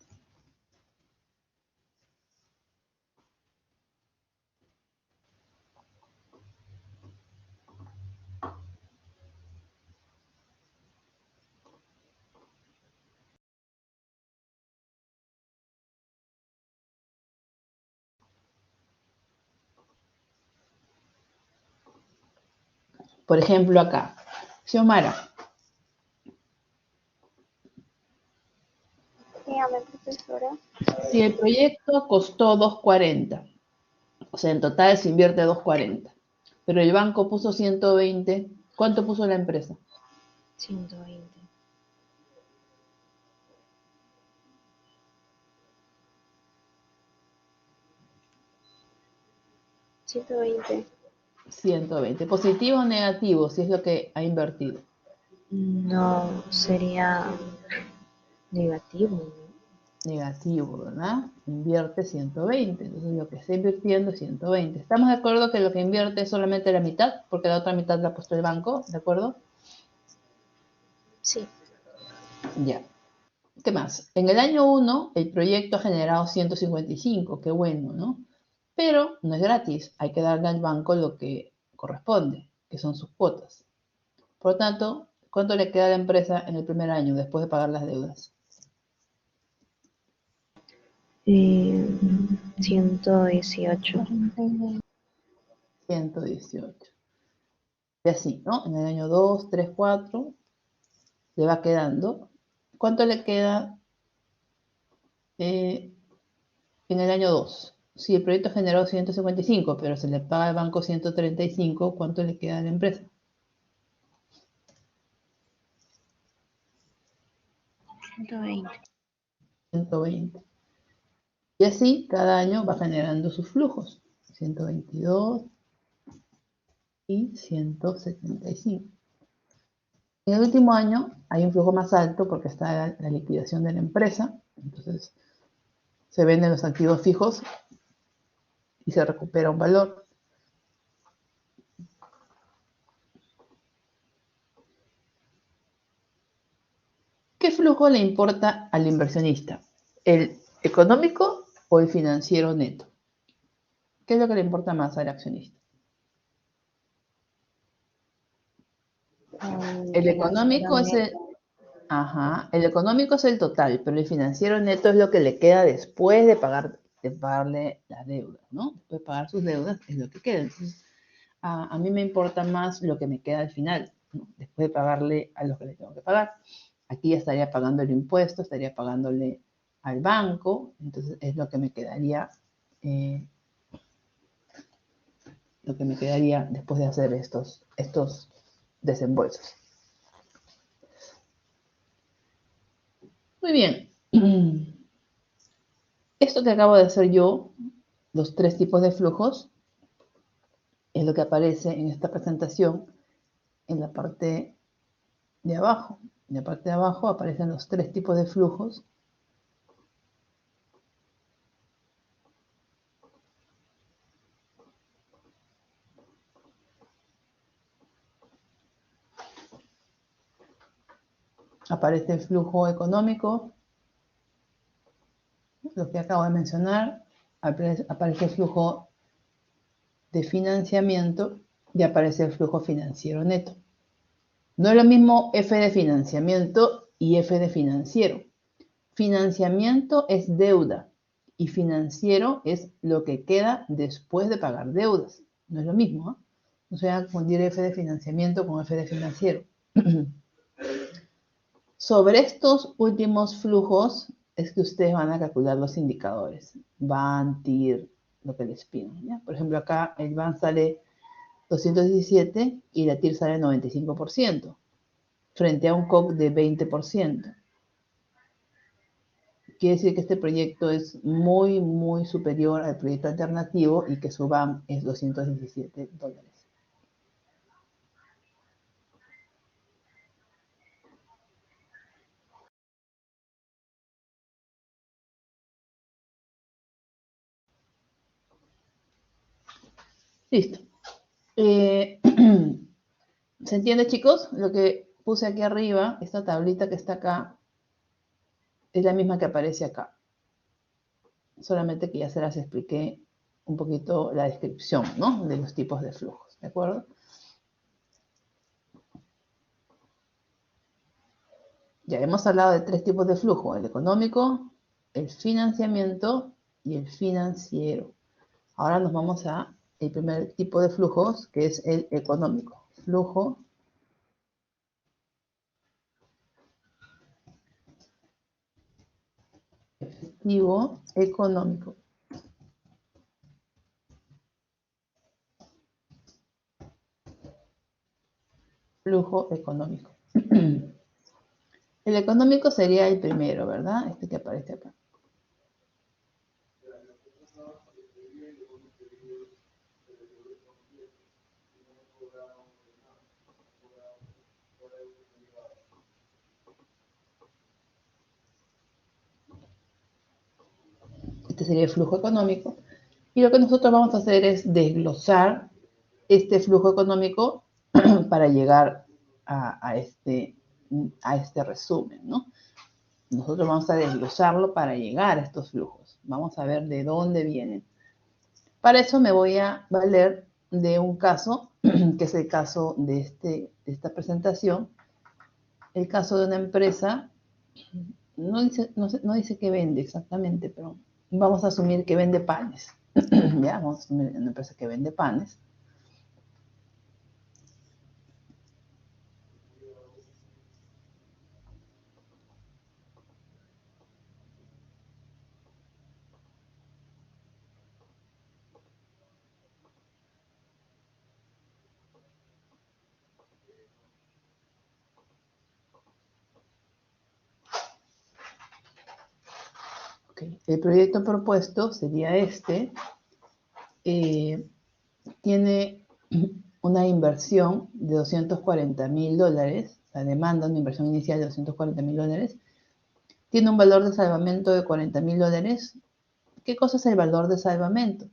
Por ejemplo, acá, Xiomara,
Dígame, profesora.
si el proyecto costó 240, o sea, en total se invierte 240, pero el banco puso 120, ¿cuánto puso la empresa?
120.
120.
120. ¿Positivo o negativo si es lo que ha invertido?
No, sería negativo, ¿no?
Negativo, ¿verdad? Invierte 120. Entonces lo que está invirtiendo es 120. ¿Estamos de acuerdo que lo que invierte es solamente la mitad? Porque la otra mitad la ha puesto el banco, ¿de acuerdo?
Sí.
Ya. ¿Qué más? En el año 1 el proyecto ha generado 155, qué bueno, ¿no? Pero no es gratis, hay que darle al banco lo que corresponde, que son sus cuotas. Por lo tanto, ¿cuánto le queda a la empresa en el primer año después de pagar las deudas?
118.
118. Y así, ¿no? En el año 2, 3, 4 le va quedando. ¿Cuánto le queda en el año 2? Si el proyecto generó 155, pero se le paga al banco 135, ¿cuánto le queda a la empresa?
120.
120. Y así cada año va generando sus flujos. 122 y 175. En el último año hay un flujo más alto porque está la liquidación de la empresa. Entonces se venden los activos fijos y se recupera un valor. ¿Qué flujo le importa al inversionista? ¿El económico o el financiero neto? ¿Qué es lo que le importa más al accionista? El económico es el económico es el total, pero el financiero neto es lo que le queda después de pagarle las deudas, ¿no? Después de pagar sus deudas es lo que queda. Entonces, a mí me importa más lo que me queda al final, ¿no? Después de pagarle a los que le tengo que pagar. Aquí ya estaría pagando el impuesto, estaría pagándole al banco, entonces es eh, lo que me quedaría después de hacer estos desembolsos. Muy bien. Esto que acabo de hacer yo, los 3 tipos de flujos, es lo que aparece en esta presentación en la parte de abajo. En la parte de abajo aparecen los 3 tipos de flujos. Aparece el flujo económico, lo que acabo de mencionar. Aparece el flujo de financiamiento y aparece el flujo financiero neto. No es lo mismo F de financiamiento y F de financiero. Financiamiento es deuda y financiero es lo que queda después de pagar deudas. No es lo mismo, ¿eh? No se vayan a confundir F de financiamiento con F de financiero. Sobre estos últimos flujos es que ustedes van a calcular los indicadores. BAN, TIR, lo que les pidan, ¿ya? Por ejemplo, acá el BAN sale 217 y la TIR sale 95%, frente a un COC de 20%. Quiere decir que este proyecto es muy, muy superior al proyecto alternativo y que su BAM es $217. Listo. ¿Se entiende, chicos? Lo que puse aquí arriba, esta tablita que está acá, es la misma que aparece acá. Solamente que ya se las expliqué un poquito la descripción, ¿no? De los tipos de flujos, ¿de acuerdo? Ya hemos hablado de 3 tipos de flujo, el económico, el financiamiento y el financiero. Ahora nos vamos a el primer tipo de flujos, que es el económico. flujo efectivo económico. Flujo económico. El económico sería el primero, ¿verdad? Este que aparece acá. Este sería el flujo económico. Y lo que nosotros vamos a hacer es desglosar este flujo económico para llegar a este resumen, ¿no? Nosotros vamos a desglosarlo para llegar a estos flujos. Vamos a ver de dónde vienen. Para eso me voy a valer de un caso, que es el caso de esta presentación. El caso de una empresa, no dice que vende exactamente, pero vamos a asumir que vende panes. ¿Ya? Vamos a asumir una empresa que vende panes. Okay. El proyecto propuesto sería este. Tiene una inversión de $240.000, la demanda, una inversión inicial de $240.000, tiene un valor de salvamento de $40.000. ¿Qué cosa es el valor de salvamento?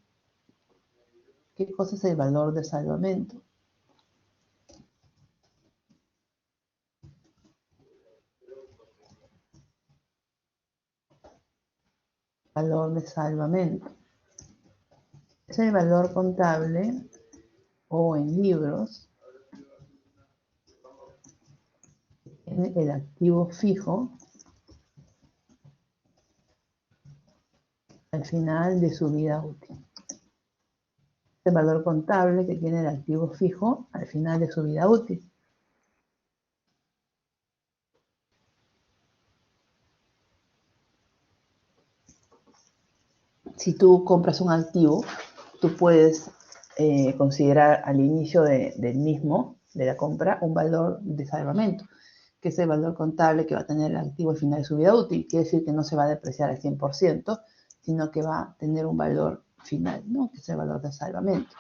¿Qué cosa es el valor de salvamento? Valor de salvamento. Es el valor contable o en libros en el activo fijo al final de su vida útil. El valor contable que tiene el activo fijo al final de su vida útil. Si tú compras un activo, tú puedes considerar al inicio del mismo, de la compra, un valor de salvamento, que es el valor contable que va a tener el activo al final de su vida útil. Quiere decir que no se va a depreciar al 100%, sino que va a tener un valor final, ¿no? Que es el valor de salvamento.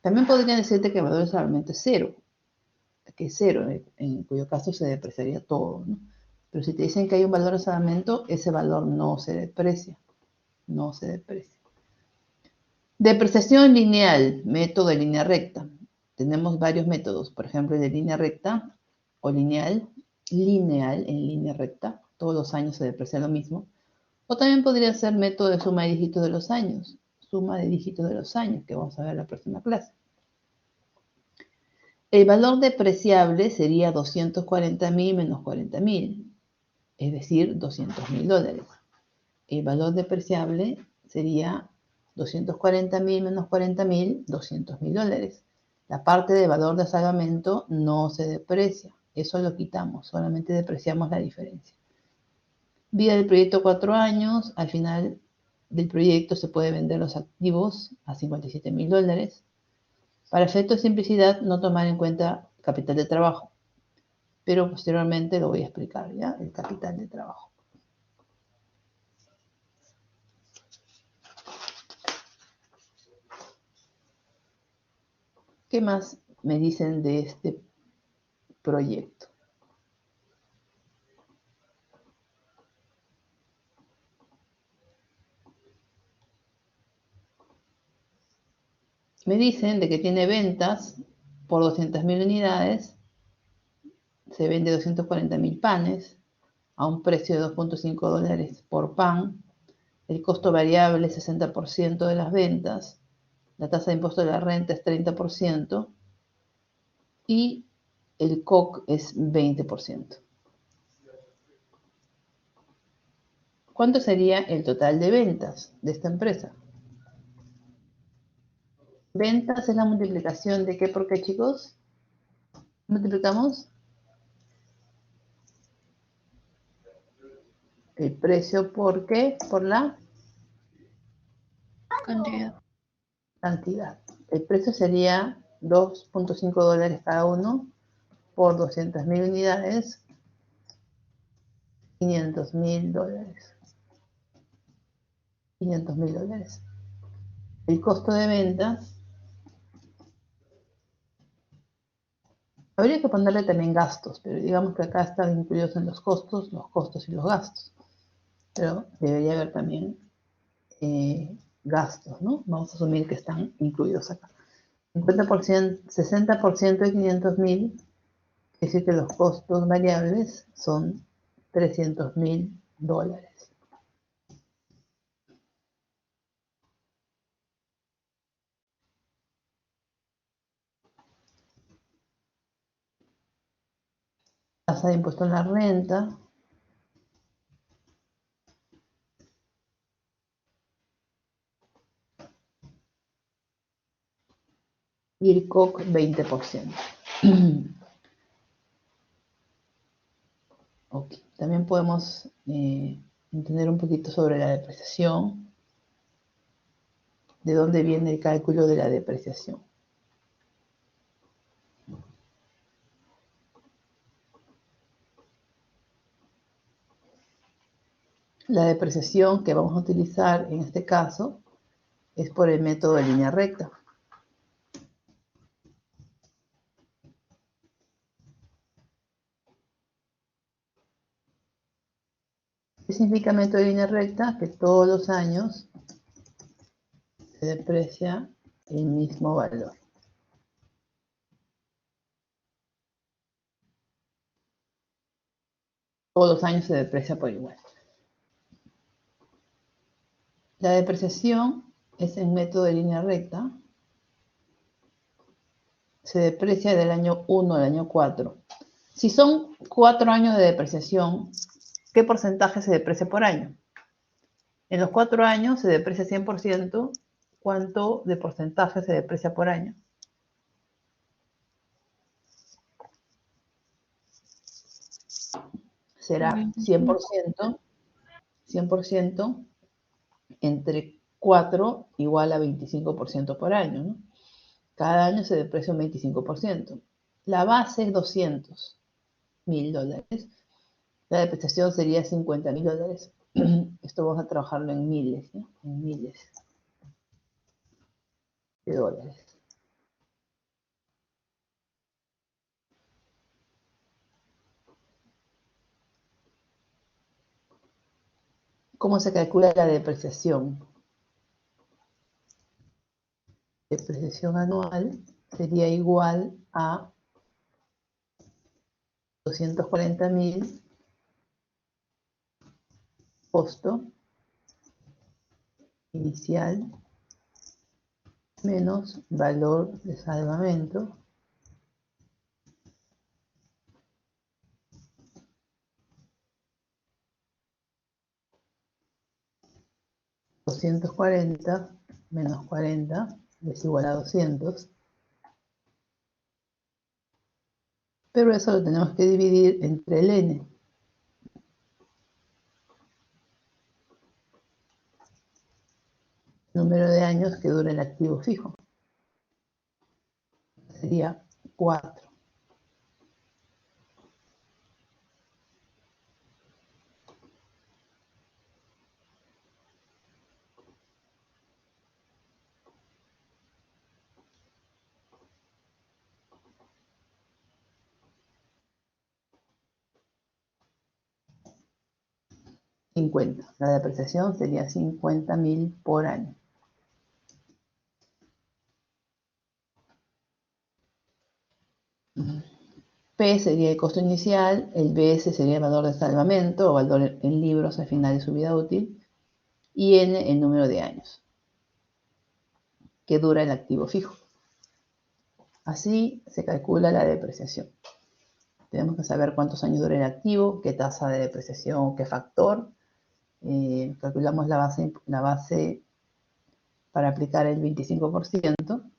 También podrían decirte que el valor de salvamento es cero, que es cero, en cuyo caso se depreciaría todo, ¿no? Pero si te dicen que hay un valor de salvamento, ese valor no se deprecia, no se deprecia. Depreciación lineal, método de línea recta. Tenemos varios métodos, por ejemplo, el de línea recta o lineal en línea recta. Todos los años se deprecia lo mismo. O también podría ser método de suma de dígitos de los años. Suma de dígitos de los años, que vamos a ver en la próxima clase. El valor depreciable sería 240.000 menos 40.000, es decir, $200.000. El valor depreciable sería 240.000 menos 40.000, $200.000. La parte de valor de salvamento no se deprecia, eso lo quitamos, solamente depreciamos la diferencia. Vida del proyecto 4 años, al final del proyecto se puede vender los activos a $57.000. Para efectos de simplicidad, no tomar en cuenta capital de trabajo, pero posteriormente lo voy a explicar, ¿ya? El capital de trabajo. ¿Qué más me dicen de este proyecto? Me dicen de que tiene ventas por 200.000 unidades, se vende 240.000 panes a un precio de $2.5 por pan, el costo variable es 60% de las ventas, la tasa de impuesto de la renta es 30% y el COC es 20%. ¿Cuánto sería el total de ventas de esta empresa? Ventas es la multiplicación de ¿qué por qué, chicos? Multiplicamos el precio por qué, por la cantidad. El precio sería 2.5 dólares cada uno por 200.000 unidades, 500.000 dólares. 500.000 dólares. El costo de venta, habría que ponerle también gastos, pero digamos que acá están incluidos en los costos y los gastos. Pero debería haber también gastos, ¿no? Vamos a asumir que están incluidos acá. 50%, 60% de 500.000, es decir que los costos variables son 300.000 dólares. Tasa de impuesto en la renta, IRCOC 20%. Okay. También podemos entender un poquito sobre la depreciación, de dónde viene el cálculo de la depreciación. La depreciación que vamos a utilizar en este caso es por el método de línea recta. ¿Qué significa método de línea recta? Que todos los años se deprecia el mismo valor. Todos los años se deprecia por igual. La depreciación es en método de línea recta. Se deprecia del año 1 al año 4. Si son 4 años de depreciación, ¿qué porcentaje se deprecia por año? En los 4 años se deprecia 100%. ¿Cuánto de porcentaje se deprecia por año? Será 100%, 100% entre 4 igual a 25% por año, ¿no? Cada año se deprecia un 25%. La base es 200.000 dólares. La depreciación sería 50.000 dólares. Esto vamos a trabajarlo en miles, ¿no? En miles de dólares. ¿Cómo se calcula la depreciación? Depreciación anual sería igual a 240.000 costo inicial menos valor de salvamento $240 menos 40 es igual a 200, pero eso lo tenemos que dividir entre el n. Número de años que dura el activo fijo. Sería 4. La depreciación sería 50.000 por año. P sería el costo inicial, el BS sería el valor de salvamento o valor en libros al final de su vida útil, y N el número de años que dura el activo fijo. Así se calcula la depreciación. Tenemos que saber cuántos años dura el activo, qué tasa de depreciación, qué factor. Calculamos la base para aplicar el 25%,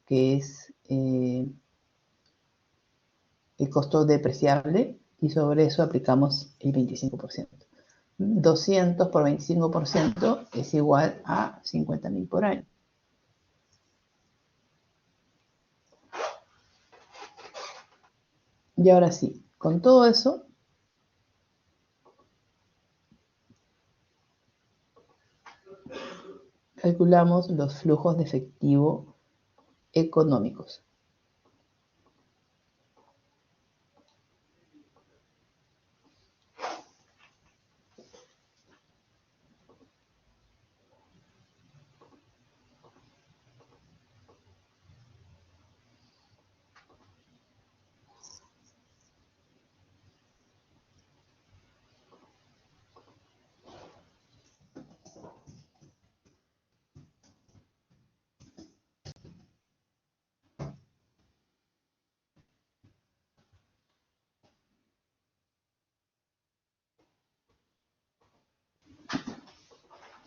que es el costo depreciable y sobre eso aplicamos el 25%. 200 por 25% es igual a 50.000 por año. Y ahora sí, con todo eso, calculamos los flujos de efectivo económicos.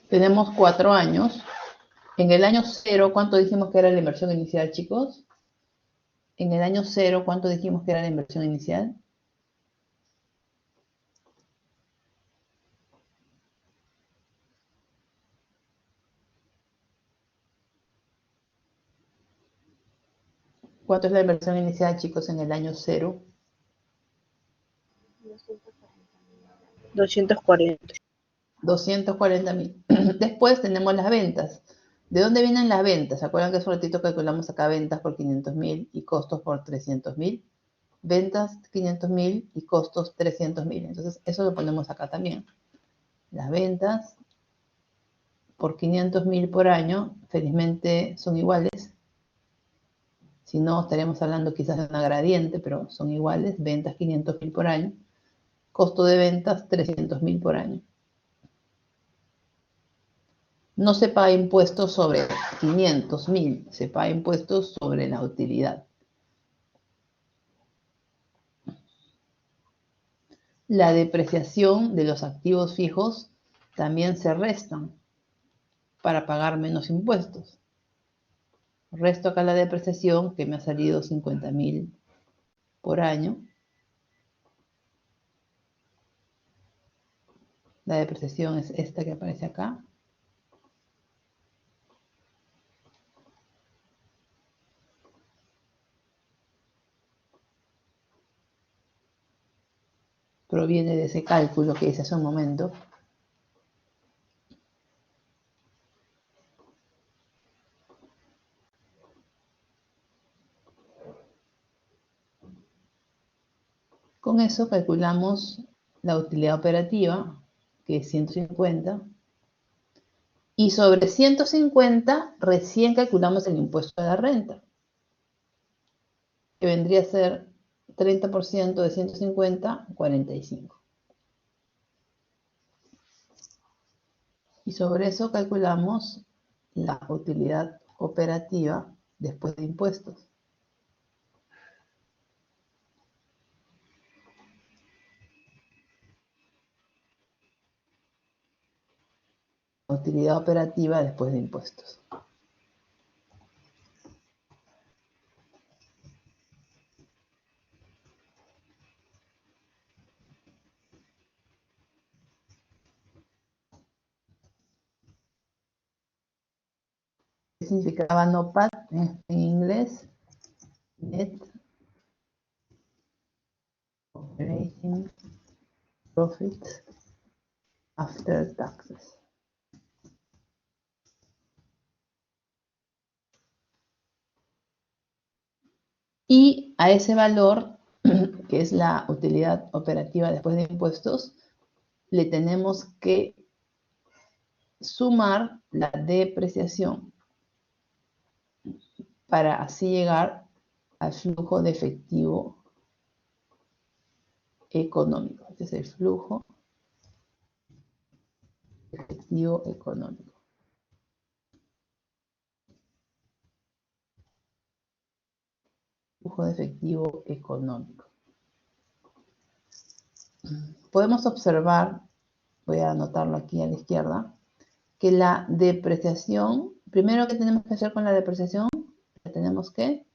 Tenemos 4 años. En el año 0, ¿cuánto dijimos que era la inversión inicial, chicos? En el año 0, ¿cuánto dijimos que era la inversión inicial? ¿Cuánto es la inversión inicial, chicos, en el año 0?
240.
240.000. Después tenemos las ventas. ¿De dónde vienen las ventas? ¿Se acuerdan que hace un ratito calculamos acá ventas por 500.000 y costos por 300.000? Ventas 500.000 y costos 300.000. Entonces, eso lo ponemos acá también. Las ventas por 500.000 por año, felizmente son iguales. Si no, estaríamos hablando quizás de una gradiente, pero son iguales. Ventas 500.000 por año. Costo de ventas 300.000 por año. No se paga impuestos sobre 500.000, se paga impuestos sobre la utilidad. La depreciación de los activos fijos también se restan para pagar menos impuestos. Resto acá la depreciación, que me ha salido 50.000 por año. La depreciación es esta que aparece acá. Proviene de ese cálculo que hice hace un momento. Con eso calculamos la utilidad operativa, que es 150. Y sobre 150 recién calculamos el impuesto de la renta, que vendría a ser 30% de 150, 45. Y sobre eso calculamos la utilidad operativa después de impuestos. Utilidad operativa después de impuestos. ¿Qué significaba NOPAT en inglés? Net Operating Profit After Taxes. Y a ese valor, que es la utilidad operativa después de impuestos, le tenemos que sumar la depreciación para así llegar al flujo de efectivo económico. Este es el flujo de efectivo económico. Flujo de efectivo económico. Podemos observar, voy a anotarlo aquí a la izquierda, que la depreciación, primero que tenemos que hacer con la depreciación, tenemos que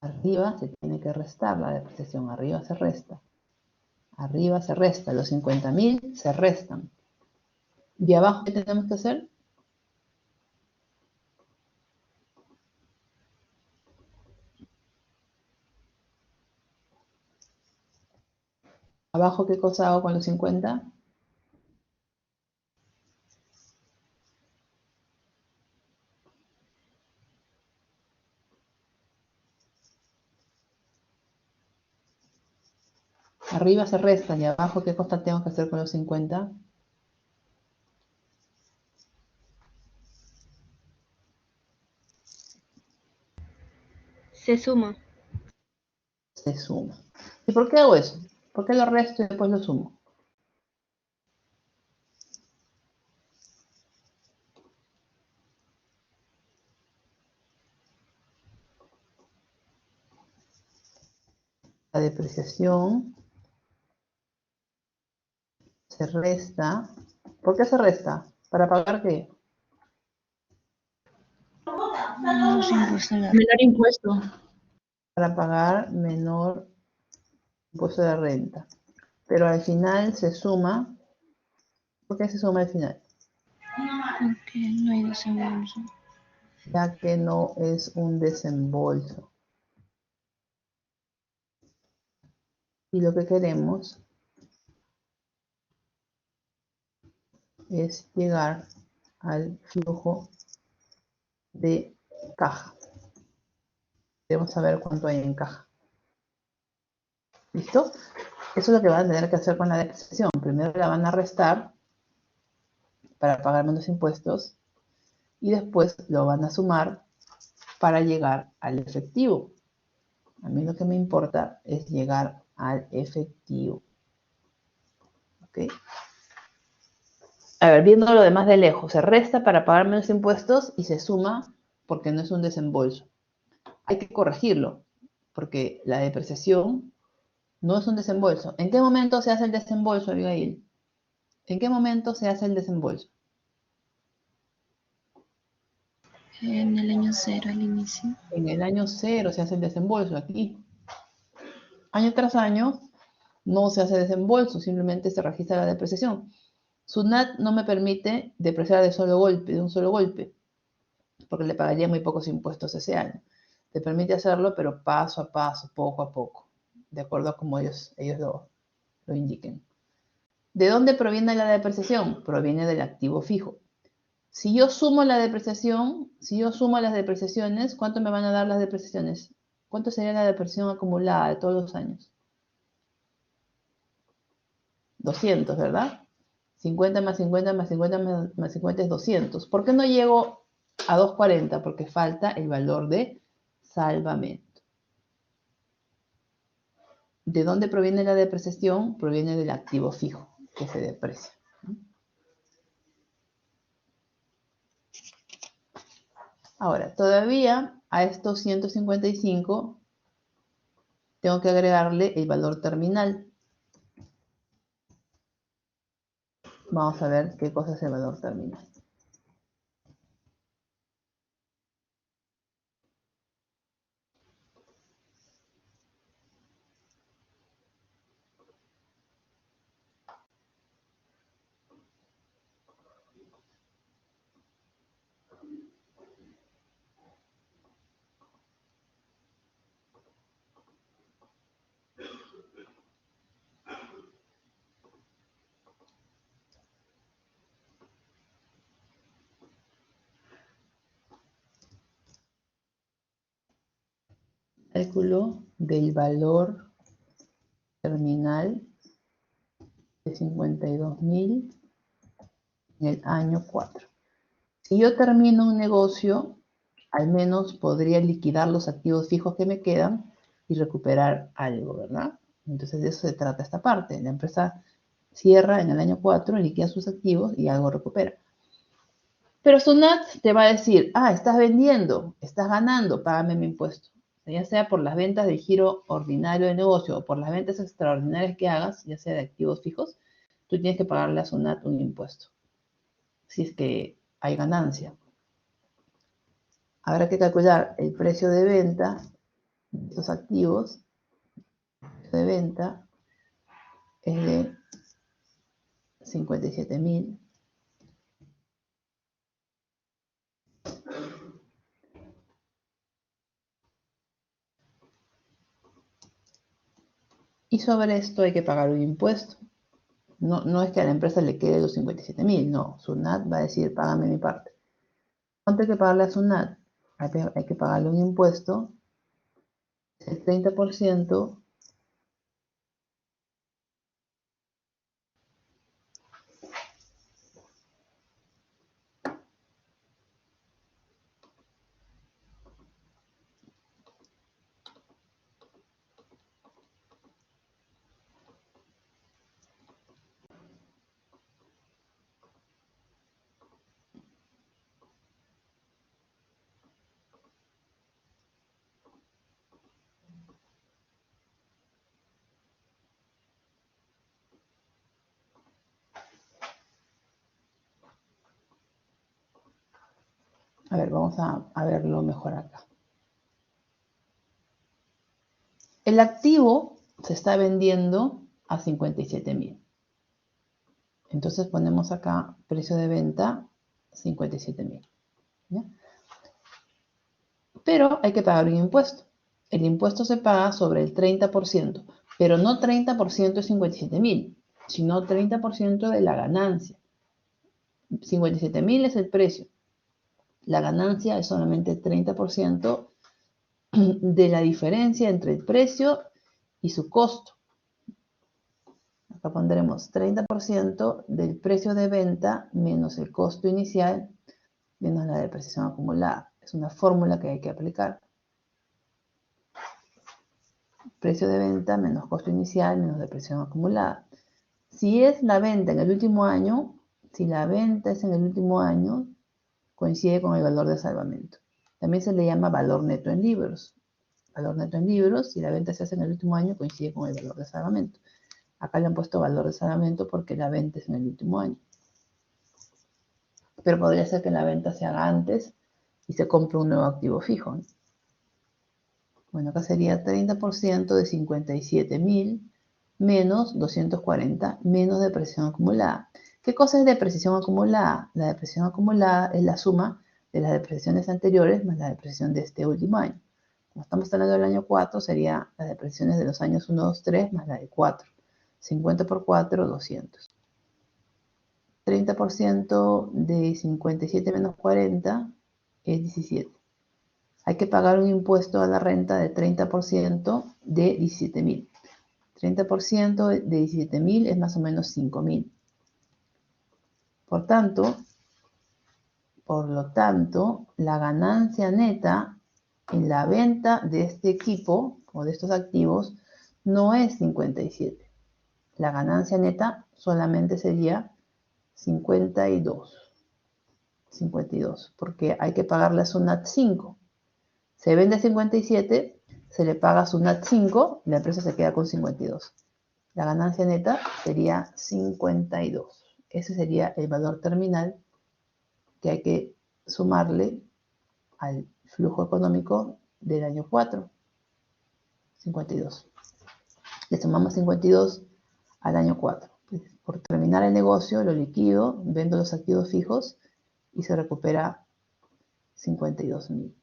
Arriba se tiene que restar la depreciación, arriba se resta. Arriba se resta, los 50.000 se restan. ¿Y abajo qué tenemos que hacer? ¿Abajo qué cosa hago con los 50? Arriba se resta y abajo qué cosa tengo que hacer con los 50?
Se suma.
Se suma. ¿Y por qué hago eso? ¿Por qué lo resto y después lo sumo? La depreciación se resta. ¿Por qué se resta? ¿Para pagar qué?
Menos impuesto a la
Menor impuesto. Para pagar menor impuesto de renta. Pero al final se suma. ¿Por qué se suma al final?
porque no hay desembolso.
Ya que no es un desembolso. Y lo que queremos es llegar al flujo de caja. Queremos saber cuánto hay en caja. ¿Listo? Eso es lo que van a tener que hacer con la depreciación. Primero la van a restar para pagar menos impuestos y después lo van a sumar para llegar al efectivo. A mí lo que me importa es llegar al efectivo. ¿Ok? A ver, viendo lo demás de lejos, se resta para pagar menos impuestos y se suma porque no es un desembolso. Hay que corregirlo, porque la depreciación no es un desembolso. ¿En qué momento se hace el desembolso, Abigail? ¿En qué momento se hace el desembolso?
En el año 0 al inicio.
En el año 0 se hace el desembolso aquí. Año tras año no se hace desembolso, simplemente se registra la depreciación. SUNAT no me permite depreciar de un solo golpe, porque le pagaría muy pocos impuestos ese año. Te permite hacerlo, pero paso a paso, poco a poco, de acuerdo a como ellos lo indiquen. ¿De dónde proviene la depreciación? Proviene del activo fijo. Si yo sumo la depreciación, si yo sumo las depreciaciones, ¿cuánto me van a dar las depreciaciones? ¿Cuánto sería la depreciación acumulada de todos los años? 200, ¿verdad? 50 más 50 más 50 más 50 es 200. ¿Por qué no llego a 240? Porque falta el valor de salvamento. ¿De dónde proviene la depreciación? Proviene del activo fijo que se deprecia. Ahora, todavía a estos 155 tengo que agregarle el valor terminal. Vamos a ver qué cosa es el valor terminal. Cálculo del valor terminal de 52.000 en el año 4. Si yo termino un negocio, al menos podría liquidar los activos fijos que me quedan y recuperar algo, ¿verdad? Entonces de eso se trata esta parte. La empresa cierra en el año 4, liquida sus activos y algo recupera. Pero SUNAT te va a decir, estás vendiendo, estás ganando, págame mi impuesto. Ya sea por las ventas del giro ordinario de negocio o por las ventas extraordinarias que hagas, ya sea de activos fijos, tú tienes que pagarle a SUNAT un impuesto, si es que hay ganancia. Habrá que calcular el precio de venta estos activos de venta es de 57.000. Y sobre esto hay que pagar un impuesto. No es que a la empresa le quede los 57.000, no. SUNAT va a decir, págame mi parte. ¿Cuánto hay que pagarle a SUNAT? Hay que pagarle un impuesto del 30%. A ver, vamos a verlo mejor acá. El activo se está vendiendo a 57.000. Entonces ponemos acá precio de venta 57.000. ¿Ya? Pero hay que pagar un impuesto. El impuesto se paga sobre el 30%, pero no 30% de 57.000, sino 30% de la ganancia. 57.000 es el precio. La ganancia es solamente el 30% de la diferencia entre el precio y su costo. Acá pondremos 30% del precio de venta menos el costo inicial menos la depreciación acumulada. Es una fórmula que hay que aplicar. Precio de venta menos costo inicial menos depreciación acumulada. Si es la venta en el último año, si la venta es en el último año, coincide con el valor de salvamento. También se le llama valor neto en libros. Valor neto en libros, si la venta se hace en el último año, coincide con el valor de salvamento. Acá le han puesto valor de salvamento porque la venta es en el último año. Pero podría ser que la venta se haga antes y se compre un nuevo activo fijo, ¿no? Bueno, acá sería 30% de 57.000 menos 240 menos depreciación acumulada. ¿Qué cosa es depreciación acumulada? La depreciación acumulada es la suma de las depreciaciones anteriores más la depreciación de este último año. Como estamos hablando del año 4, serían las depreciaciones de los años 1, 2, 3 más la de 4. 50 por 4, 200. 30% de 57 menos 40 es 17. Hay que pagar un impuesto a la renta de 30% de 17.000. 30% de 17.000 es más o menos 5.000. Por lo tanto, la ganancia neta en la venta de este equipo o de estos activos no es 57. La ganancia neta solamente sería 52. 52, porque hay que pagarle a SUNAT 5. Se vende 57, se le paga SUNAT 5 y la empresa se queda con 52. La ganancia neta sería 52. Ese sería el valor terminal que hay que sumarle al flujo económico del año 4. 52. Le sumamos 52 al año 4. Por terminar el negocio, lo liquido, vendo los activos fijos y se recupera 52.000.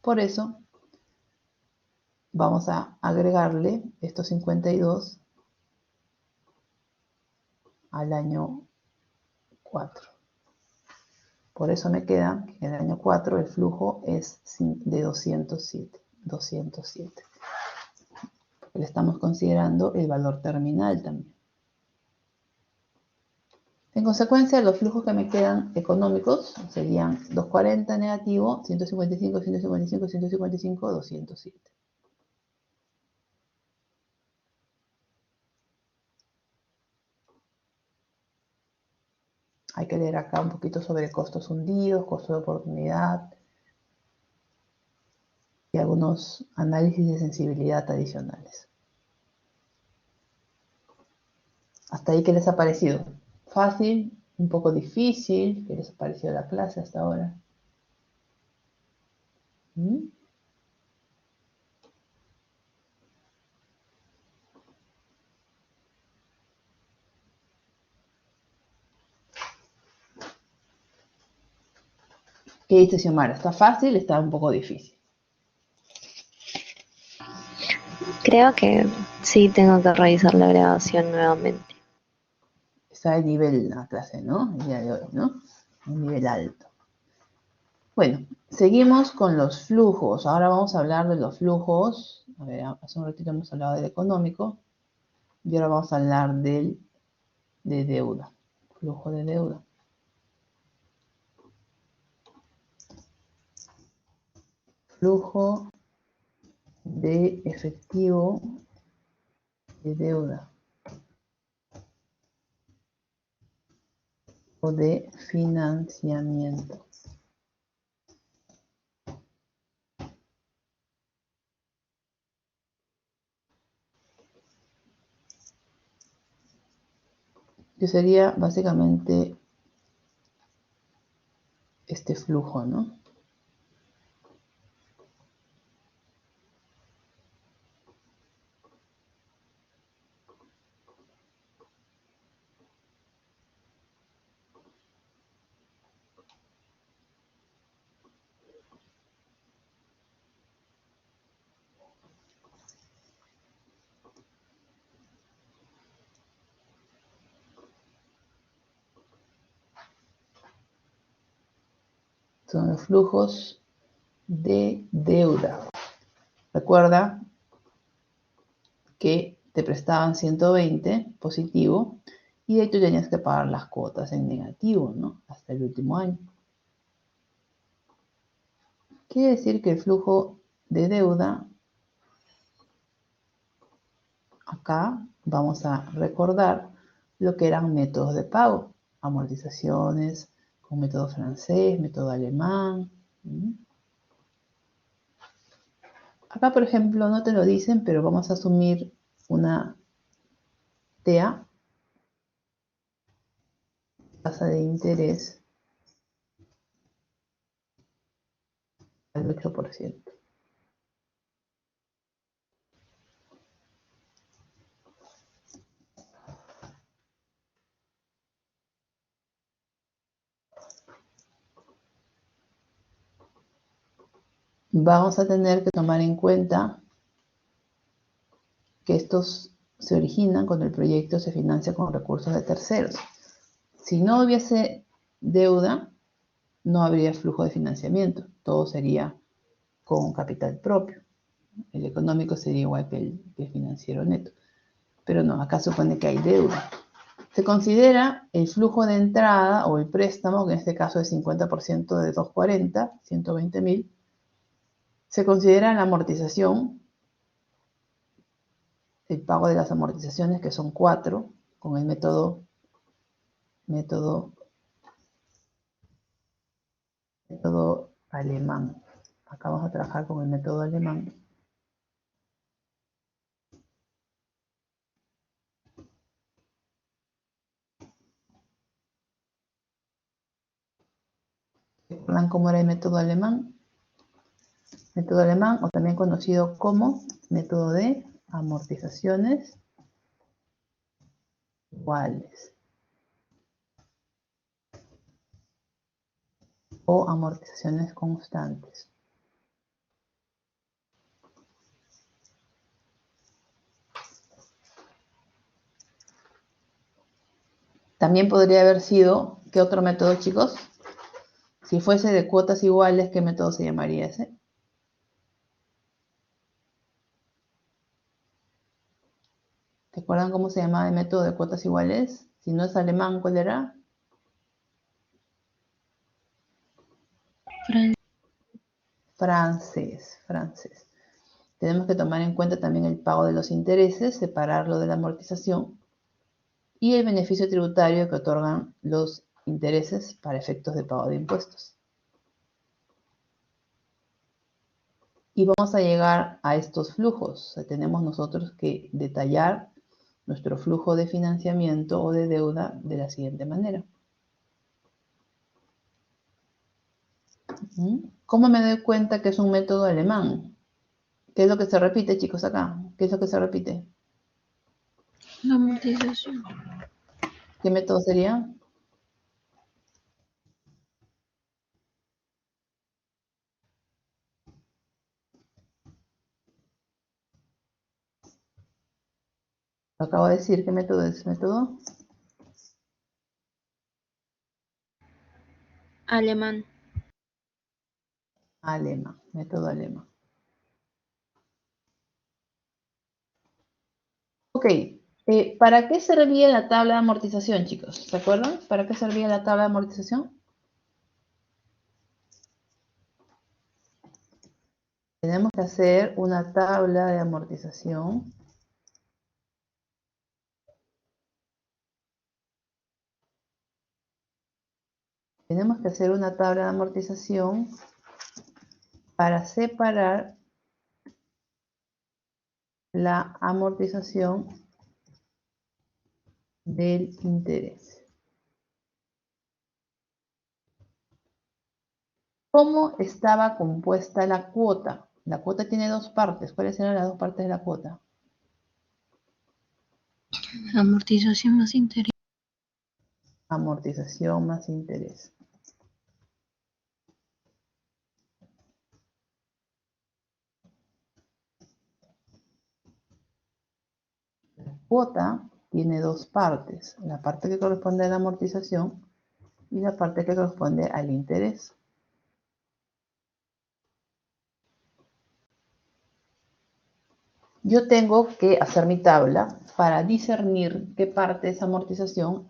Por eso, vamos a agregarle estos 52 al año 4. Por eso me queda que en el año 4 el flujo es de 207. 207. Porque le estamos considerando el valor terminal también. En consecuencia, los flujos que me quedan económicos serían 240 negativo, 155, 155, 155, 207. Hay que leer acá un poquito sobre costos hundidos, costo de oportunidad y algunos análisis de sensibilidad adicionales. ¿Hasta ahí qué les ha parecido? ¿Fácil? Un poco difícil. ¿Qué les ha parecido la clase hasta ahora? ¿Mm? ¿Qué dice Xiomara? ¿Está fácil? ¿Está un poco difícil?
Creo que sí tengo que revisar la grabación nuevamente.
Está el nivel la clase, ¿no? El día de hoy, ¿no? Un nivel alto. Bueno, seguimos con los flujos. Ahora vamos a hablar de los flujos. A ver, hace un ratito hemos hablado del económico. Y ahora vamos a hablar de deuda. Flujo de deuda. Flujo de efectivo de deuda o de financiamiento. Que sería básicamente este flujo, ¿no? Son los flujos de deuda. Recuerda que te prestaban 120 positivo y de ahí tú tenías que pagar las cuotas en negativo, ¿no? Hasta el último año. Quiere decir que el flujo de deuda, acá vamos a recordar lo que eran métodos de pago, amortizaciones con método francés, método alemán. Acá, por ejemplo, no te lo dicen, pero vamos a asumir una TEA, tasa de interés al 8%. Vamos a tener que tomar en cuenta que estos se originan cuando el proyecto se financia con recursos de terceros. Si no hubiese deuda, no habría flujo de financiamiento. Todo sería con capital propio. El económico sería igual que el financiero neto. Pero no, acá supone que hay deuda. Se considera el flujo de entrada o el préstamo, que en este caso es 50% de 240, 120.000. Se considera la amortización, el pago de las amortizaciones, que son 4, con el método alemán. Acá vamos a trabajar con el método alemán. ¿Recuerdan cómo era el método alemán? Método alemán, o también conocido como método de amortizaciones iguales o amortizaciones constantes. También podría haber sido, ¿qué otro método, chicos? Si fuese de cuotas iguales, ¿qué método se llamaría ese? ¿Te acuerdan cómo se llamaba el método de cuotas iguales? Si no es alemán, ¿cuál era? Francés. Tenemos que tomar en cuenta también el pago de los intereses, separarlo de la amortización y el beneficio tributario que otorgan los intereses para efectos de pago de impuestos. Y vamos a llegar a estos flujos. O sea, tenemos nosotros que detallar nuestro flujo de financiamiento o de deuda de la siguiente manera. ¿Cómo me doy cuenta que es un método alemán? ¿Qué es lo que se repite, chicos, acá? ¿Qué es lo que se repite?
La amortización.
¿Qué método sería? Lo acabo de decir, ¿qué método es? ¿Método?
Alemán.
Alemán, método alemán. Ok, ¿para qué servía la tabla de amortización, chicos? ¿Se acuerdan? ¿Para qué servía la tabla de amortización? Tenemos que hacer una tabla de amortización. Tenemos que hacer una tabla de amortización para separar la amortización del interés. ¿Cómo estaba compuesta la cuota? La cuota tiene dos partes. ¿Cuáles eran las dos partes de la cuota?
Amortización más interés.
Amortización más interés. La cuota tiene dos partes. La parte que corresponde a la amortización y la parte que corresponde al interés. Yo tengo que hacer mi tabla para discernir qué parte es amortización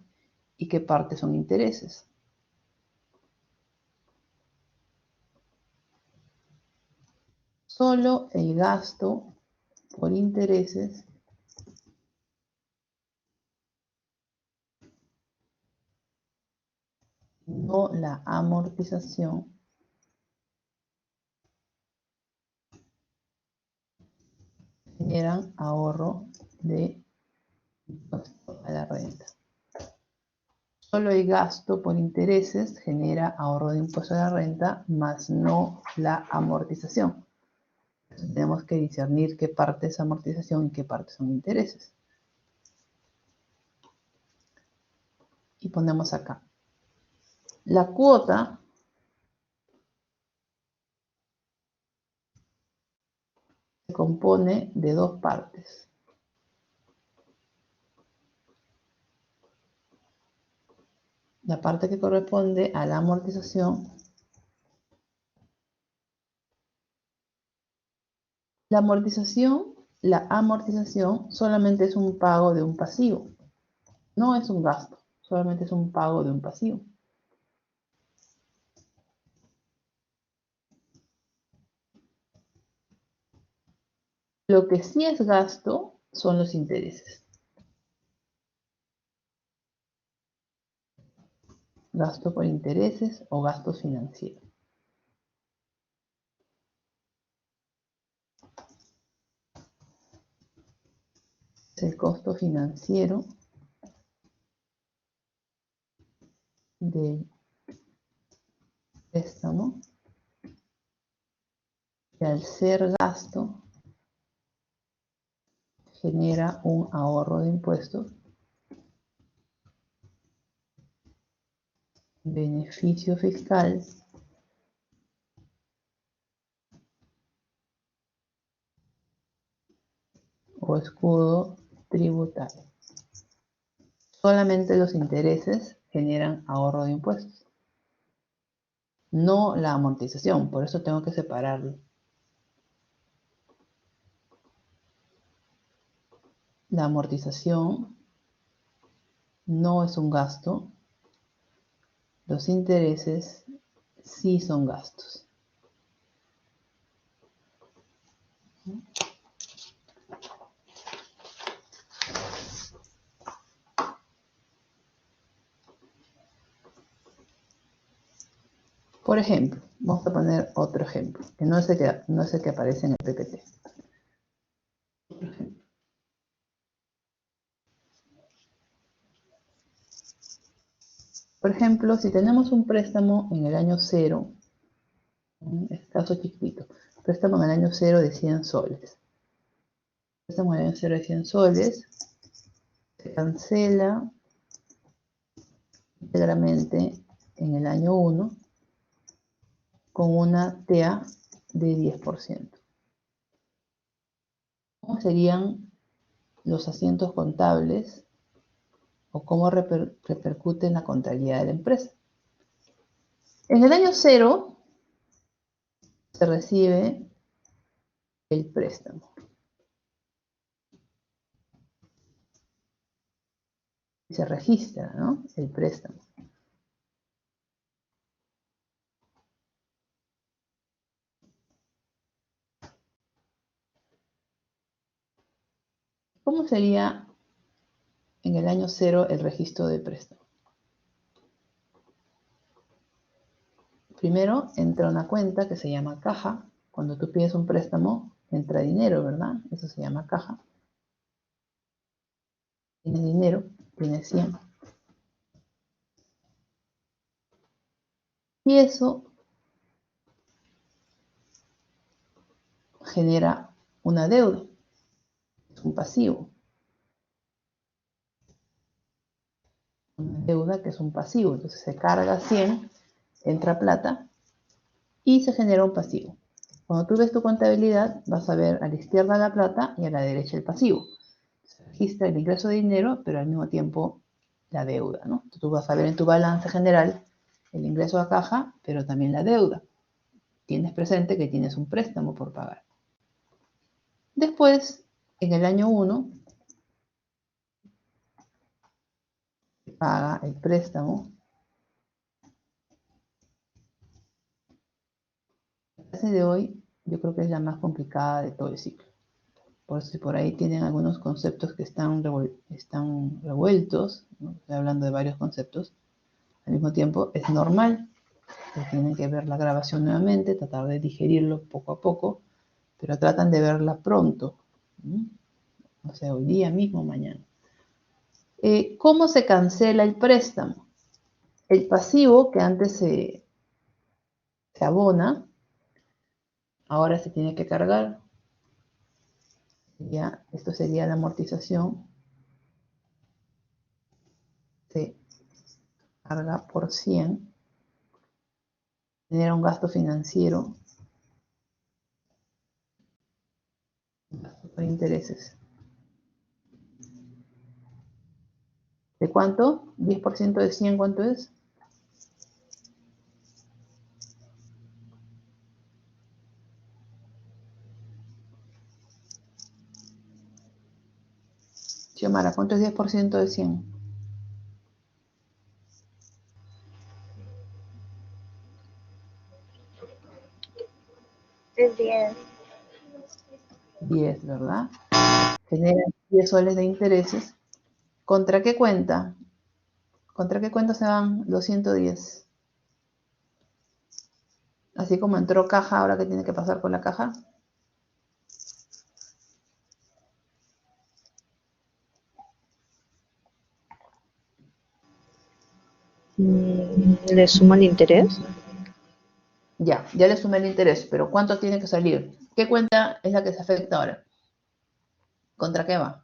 y qué parte son intereses. Solo el gasto por intereses no la amortización generan ahorro de impuesto a la renta. Solo el gasto por intereses genera ahorro de impuesto a la renta, más no la amortización. Entonces, tenemos que discernir qué parte es amortización y qué parte son intereses. Y ponemos acá. La cuota se compone de dos partes. La parte que corresponde a la amortización. La amortización solamente es un pago de un pasivo. No es un gasto, solamente es un pago de un pasivo. Lo que sí es gasto son los intereses. Gasto por intereses o gastos financieros. Es el costo financiero del préstamo, que al ser gasto genera un ahorro de impuestos, beneficio fiscal o escudo tributario. Solamente los intereses generan ahorro de impuestos, no la amortización, por eso tengo que separarlo. La amortización no es un gasto, los intereses sí son gastos. Por ejemplo, vamos a poner otro ejemplo, que no es el que aparece en el PPT. Por ejemplo, si tenemos un préstamo en el año 0 caso chiquitito. Préstamo en el año 0 de 100 soles. Préstamo en el año 0 de 100 soles. Se cancela íntegramente en el año 1 con una TA de 10%. ¿Cómo serían los asientos contables o cómo repercute en la contabilidad de la empresa? En el año 0 se recibe el préstamo. Se registra, ¿no?, el préstamo. ¿Cómo sería en el año 0 el registro de préstamo? Primero entra una cuenta que se llama caja. Cuando tú pides un préstamo, entra dinero, ¿verdad? Eso se llama caja. Tienes dinero, tienes 100. Y eso genera una deuda, es un pasivo. Una deuda que es un pasivo. Entonces se carga 100, entra plata y se genera un pasivo. Cuando tú ves tu contabilidad, vas a ver a la izquierda la plata y a la derecha el pasivo. Se registra el ingreso de dinero, pero al mismo tiempo la deuda, ¿no? Tú vas a ver en tu balance general el ingreso a caja, pero también la deuda. Tienes presente que tienes un préstamo por pagar. Después, en el año 1, se paga el préstamo. La clase de hoy yo creo que es la más complicada de todo el ciclo. Por si por ahí tienen algunos conceptos que están revueltos, ¿no? Estoy hablando de varios conceptos. Al mismo tiempo es normal, que tienen que ver la grabación nuevamente, tratar de digerirlo poco a poco, pero tratan de verla pronto, ¿no? O sea, hoy día mismo, mañana. ¿Cómo se cancela el préstamo? El pasivo que antes se abona, ahora se tiene que cargar. Esto sería la amortización. Se carga por 100. Genera un gasto financiero. Gasto por intereses. ¿De cuánto? 10% de 100, ¿cuánto es? Xiomara, ¿cuánto es 10% de 100?
Es 10.
10, ¿verdad? Genera 10 soles de intereses. ¿Contra qué cuenta? ¿Contra qué cuenta se van los 110? Así como entró caja, ahora ¿qué tiene que pasar con la caja?
¿Le sumo el interés?
Ya le sumé el interés, pero ¿cuánto tiene que salir? ¿Qué cuenta es la que se afecta ahora? ¿Contra qué va?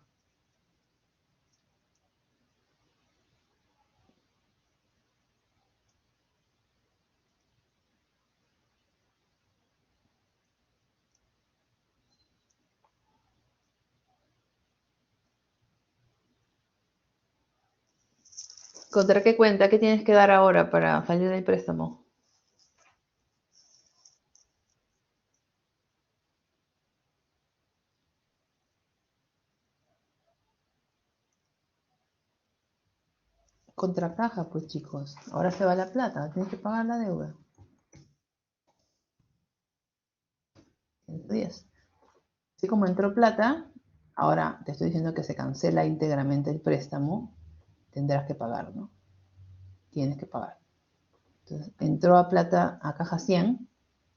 ¿Contra qué cuenta? ¿Qué tienes que dar ahora para salir del préstamo? Contra caja, pues chicos. Ahora se va la plata, tienes que pagar la deuda. 110. Así como entró plata, ahora te estoy diciendo que se cancela íntegramente el préstamo, tendrás que pagar, ¿no? Tienes que pagar. Entonces, entró a plata a caja 100,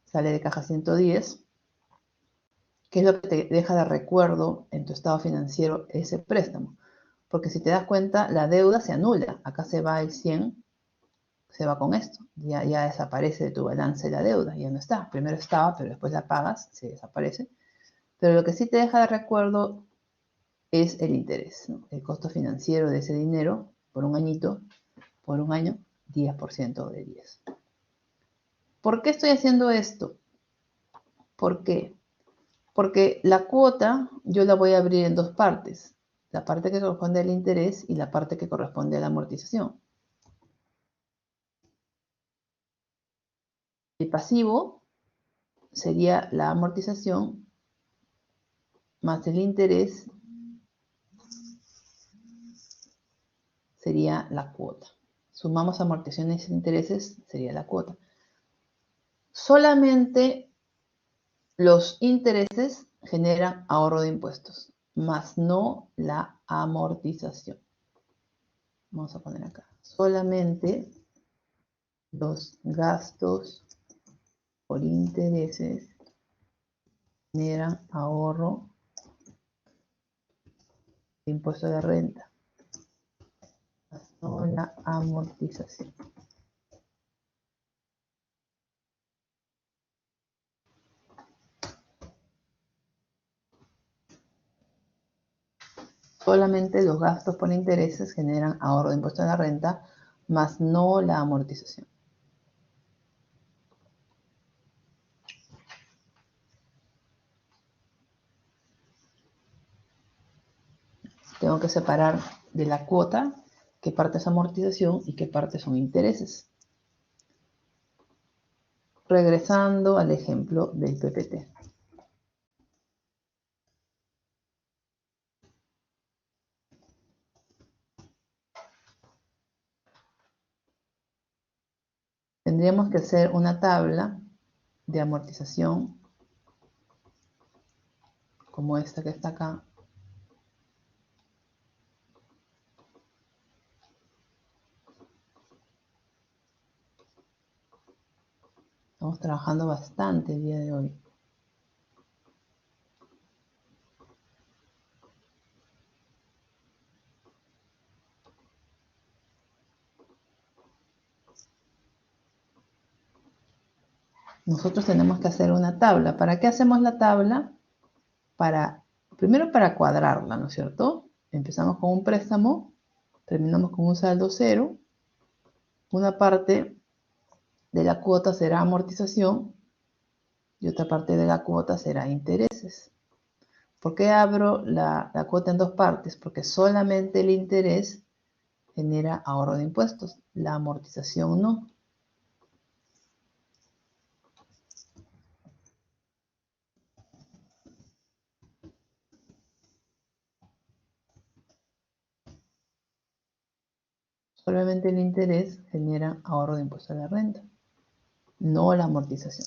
sale de caja 110. ¿Qué es lo que te deja de recuerdo en tu estado financiero ese préstamo? Porque si te das cuenta, la deuda se anula. Acá se va el 100, se va con esto. Ya desaparece de tu balance la deuda, ya no está. Primero estaba, pero después la pagas, se desaparece. Pero lo que sí te deja de recuerdo es el interés, ¿no? El costo financiero de ese dinero por un añito, por un año, 10% de 10. ¿Por qué estoy haciendo esto? ¿Por qué? Porque la cuota yo la voy a abrir en dos partes. La parte que corresponde al interés y la parte que corresponde a la amortización. El pasivo sería la amortización más el interés sería la cuota. Sumamos amortizaciones e intereses, sería la cuota. Solamente los intereses generan ahorro de impuestos, más no la amortización. Vamos a poner acá. Solamente los gastos por intereses generan ahorro de impuesto de renta, más no la amortización. Solamente los gastos por intereses generan ahorro de impuesto de la renta, más no la amortización. Tengo que separar de la cuota qué parte es amortización y qué parte son intereses. Regresando al ejemplo del PPT. Tendríamos que hacer una tabla de amortización como esta que está acá. Estamos trabajando bastante el día de hoy. Nosotros tenemos que hacer una tabla. ¿Para qué hacemos la tabla? Primero para cuadrarla, ¿no es cierto? Empezamos con un préstamo, terminamos con un saldo cero. Una parte de la cuota será amortización y otra parte de la cuota será intereses. ¿Por qué abro la cuota en dos partes? Porque solamente el interés genera ahorro de impuestos, la amortización no. Solamente el interés genera ahorro de impuesto a la renta, no la amortización.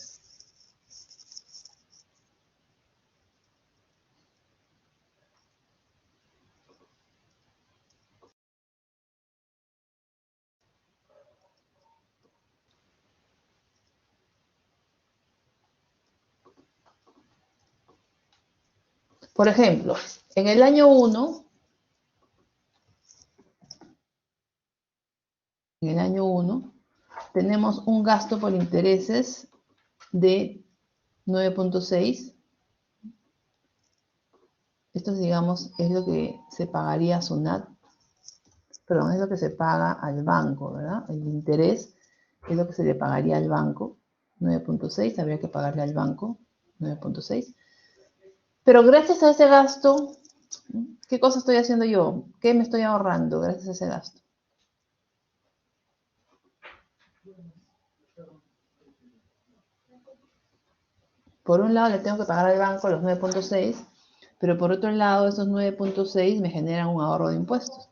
Por ejemplo, en el año 1, tenemos un gasto por intereses de 9.6. Esto, digamos, es lo que se pagaría a SUNAT. Perdón, es lo que se paga al banco, ¿verdad? El interés es lo que se le pagaría al banco. 9.6, habría que pagarle al banco. 9.6. Pero gracias a ese gasto, ¿qué cosa estoy haciendo yo? ¿Qué me estoy ahorrando gracias a ese gasto? Por un lado le tengo que pagar al banco los 9.6, pero por otro lado esos 9.6 me generan un ahorro de impuestos.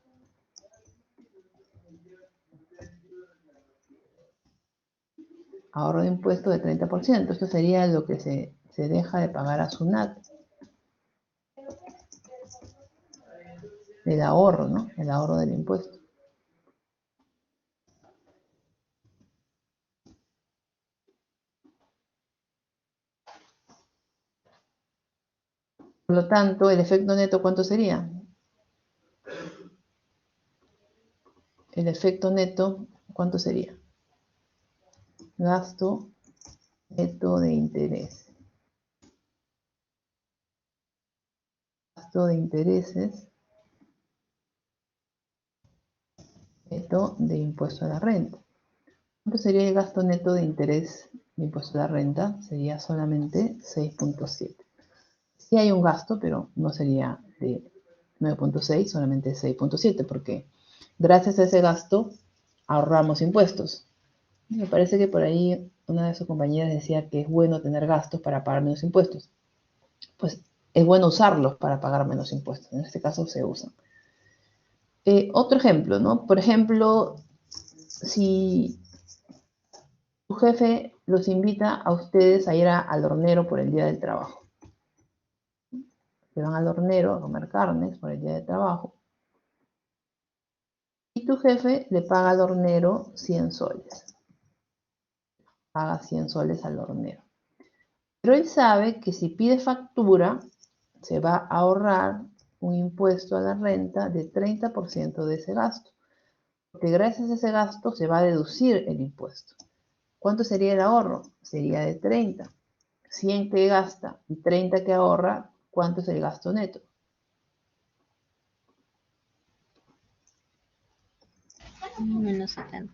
Ahorro de impuestos de 30%. Esto sería lo que se deja de pagar a SUNAT. El ahorro, ¿no? El ahorro del impuesto. Por lo tanto, el efecto neto, ¿cuánto sería? El efecto neto, ¿cuánto sería? gasto neto de interés. Gasto de intereses neto de impuesto a la renta. ¿Cuánto sería el gasto neto de interés de impuesto a la renta? Sería solamente 6.7. Sí hay un gasto, pero no sería de 9.6, solamente 6.7, porque gracias a ese gasto ahorramos impuestos. Me parece que por ahí una de sus compañeras decía que es bueno tener gastos para pagar menos impuestos. Pues es bueno usarlos para pagar menos impuestos. En este caso se usan. Otro ejemplo, ¿no? Por ejemplo, si tu jefe los invita a ustedes a ir al hornero por el día del trabajo. Se van al hornero a comer carnes por el día del trabajo. Y tu jefe le paga al hornero 100 soles. Paga 100 soles al hornero. Pero él sabe que si pide factura, se va a ahorrar un impuesto a la renta de 30% de ese gasto. Porque gracias a ese gasto se va a deducir el impuesto. ¿Cuánto sería el ahorro? Sería de 30. 100 que gasta y 30 que ahorra, ¿cuánto es el gasto neto?
Menos 70.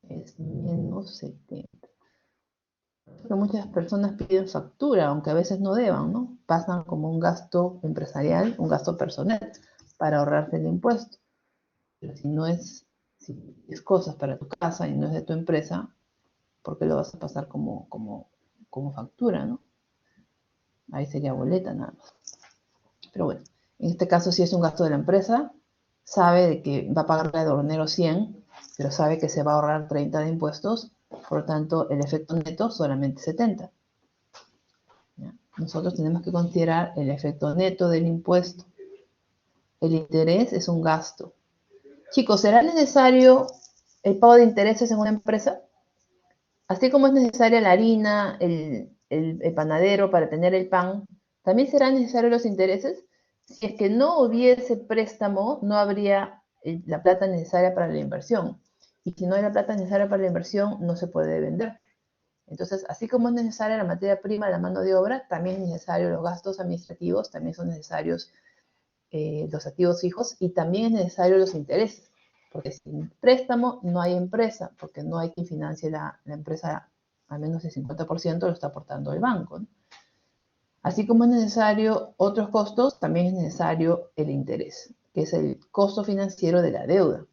Es menos 70. Porque muchas personas piden factura, aunque a veces no deban, ¿no? Pasan como un gasto empresarial, un gasto personal, para ahorrarse el impuesto. Pero si es cosas para tu casa y no es de tu empresa, ¿por qué lo vas a pasar como factura, no? Ahí sería boleta nada más. Pero bueno, en este caso si es un gasto de la empresa, sabe de que va a pagarle al hornero 100, pero sabe que se va a ahorrar 30 de impuestos, por lo tanto el efecto neto solamente 70. ¿Ya? Nosotros tenemos que considerar el efecto neto del impuesto. El interés es un gasto. Chicos, ¿será necesario el pago de intereses en una empresa? Así como es necesaria la harina, el panadero para tener el pan, ¿también serán necesarios los intereses? Si es que no hubiese préstamo, no habría la plata necesaria para la inversión. Y si no hay la plata necesaria para la inversión, no se puede vender. Entonces, así como es necesaria la materia prima, la mano de obra, también es necesario los gastos administrativos, también son necesarios los activos fijos y también es necesario los intereses. Porque sin préstamo no hay empresa, porque no hay quien financie la empresa, al menos el 50% lo está aportando el banco, ¿no? Así como es necesario otros costos, también es necesario el interés, que es el costo financiero de la deuda.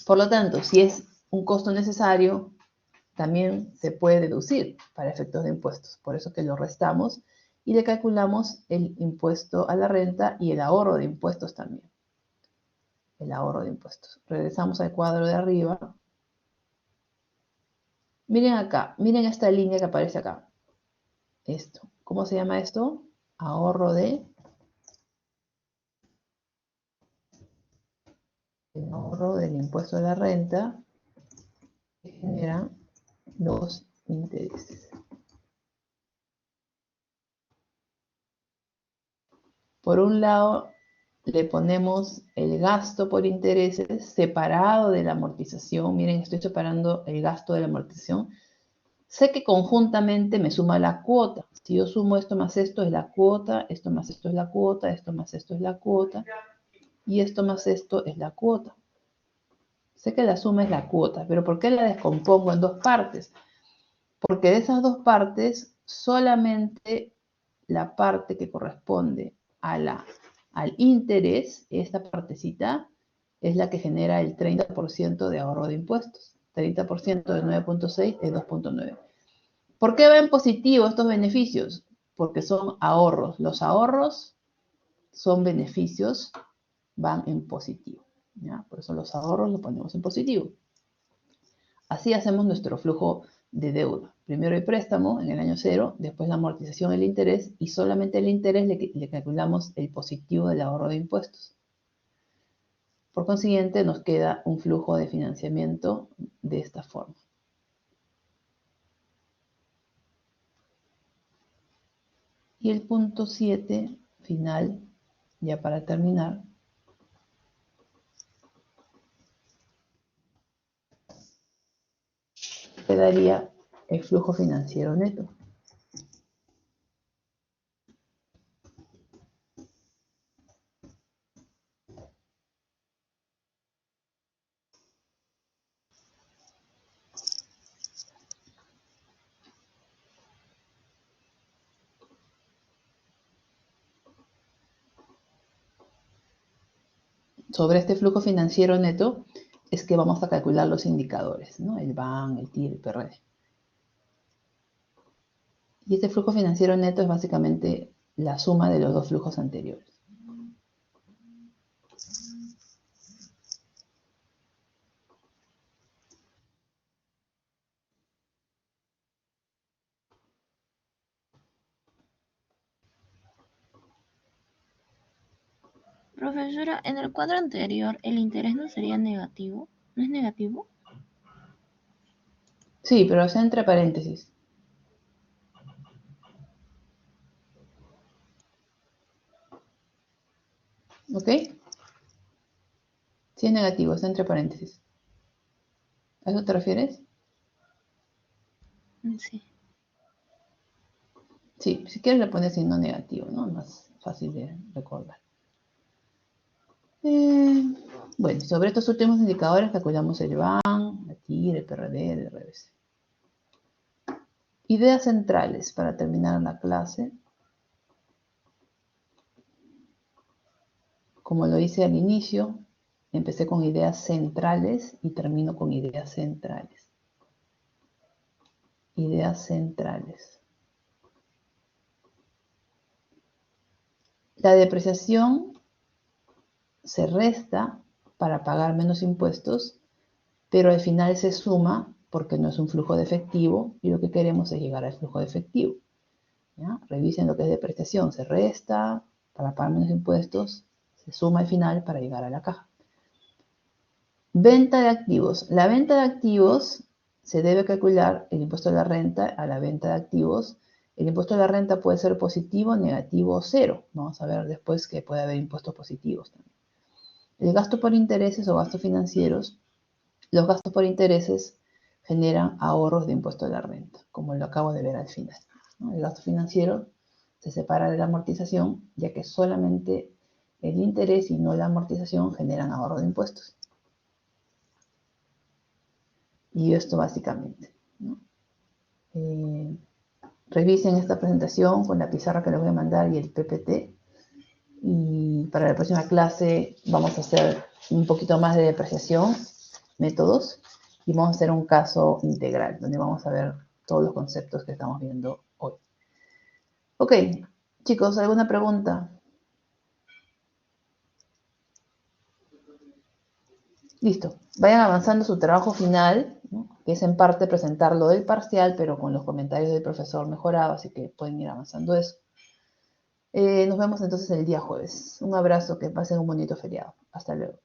Por lo tanto, si es un costo necesario, también se puede deducir para efectos de impuestos. Por eso que lo restamos y le calculamos el impuesto a la renta y el ahorro de impuestos también. El ahorro de impuestos. Regresamos al cuadro de arriba. Miren acá, miren esta línea que aparece acá. Esto. ¿Cómo se llama esto? Ahorro de... El ahorro del impuesto a la renta que generan los intereses. Por un lado, le ponemos el gasto por intereses separado de la amortización. Miren, estoy separando el gasto de la amortización. Sé que conjuntamente me suma la cuota. Si yo sumo esto más esto es la cuota, esto más esto es la cuota, esto más esto es la cuota, y esto más esto es la cuota. Sé que la suma es la cuota, pero ¿por qué la descompongo en dos partes? Porque de esas dos partes, solamente la parte que corresponde al interés, esta partecita, es la que genera el 30% de ahorro de impuestos. 30% de 9.6 es 2.9. ¿Por qué va en positivo estos beneficios? Porque son ahorros. Los ahorros son beneficios, van en positivo. ¿Ya? Por eso los ahorros los ponemos en positivo. Así hacemos nuestro flujo de deuda. Primero el préstamo en el año 0, después la amortización, el interés, y solamente el interés le calculamos el positivo del ahorro de impuestos. Por consiguiente, nos queda un flujo de financiamiento de esta forma. Y el punto 7, final, ya para terminar, quedaría el flujo financiero neto. Sobre este flujo financiero neto es que vamos a calcular los indicadores, ¿no? El BAN, el TIR, el PRD. Y este flujo financiero neto es básicamente la suma de los dos flujos anteriores.
Profesora, en el cuadro anterior, ¿el interés no sería negativo? ¿No es negativo?
Sí, pero es entre paréntesis. ¿Ok? Sí es negativo, está entre paréntesis. ¿A eso te refieres?
Sí.
Sí, si quieres le pones signo negativo, ¿no? Más fácil de recordar. Bueno, sobre estos últimos indicadores calculamos el BAN, el TIR, el PRD, el RBC. Ideas centrales para terminar la clase. Como lo hice al inicio, empecé con ideas centrales y termino con ideas centrales. Ideas centrales. La depreciación se resta para pagar menos impuestos, pero al final se suma porque no es un flujo de efectivo y lo que queremos es llegar al flujo de efectivo. ¿Ya? Revisen lo que es depreciación, se resta para pagar menos impuestos, se suma al final para llegar a la caja. Venta de activos. La venta de activos se debe calcular el impuesto de la renta a la venta de activos. El impuesto de la renta puede ser positivo, negativo o cero. Vamos a ver después que puede haber impuestos positivos también. El gasto por intereses o gastos financieros. Los gastos por intereses generan ahorros de impuesto de la renta, como lo acabo de ver al final, ¿no? El gasto financiero se separa de la amortización, ya que solamente el interés y no la amortización generan ahorro de impuestos. Y esto básicamente, ¿no? Revisen esta presentación con la pizarra que les voy a mandar y el PPT. Y para la próxima clase vamos a hacer un poquito más de depreciación, métodos, y vamos a hacer un caso integral, donde vamos a ver todos los conceptos que estamos viendo hoy. Ok, chicos, ¿alguna pregunta? Listo. Vayan avanzando su trabajo final, ¿no? Que es en parte presentar lo del parcial, pero con los comentarios del profesor mejorado, así que pueden ir avanzando eso. Nos vemos entonces el día jueves. Un abrazo, que pasen un bonito feriado. Hasta luego.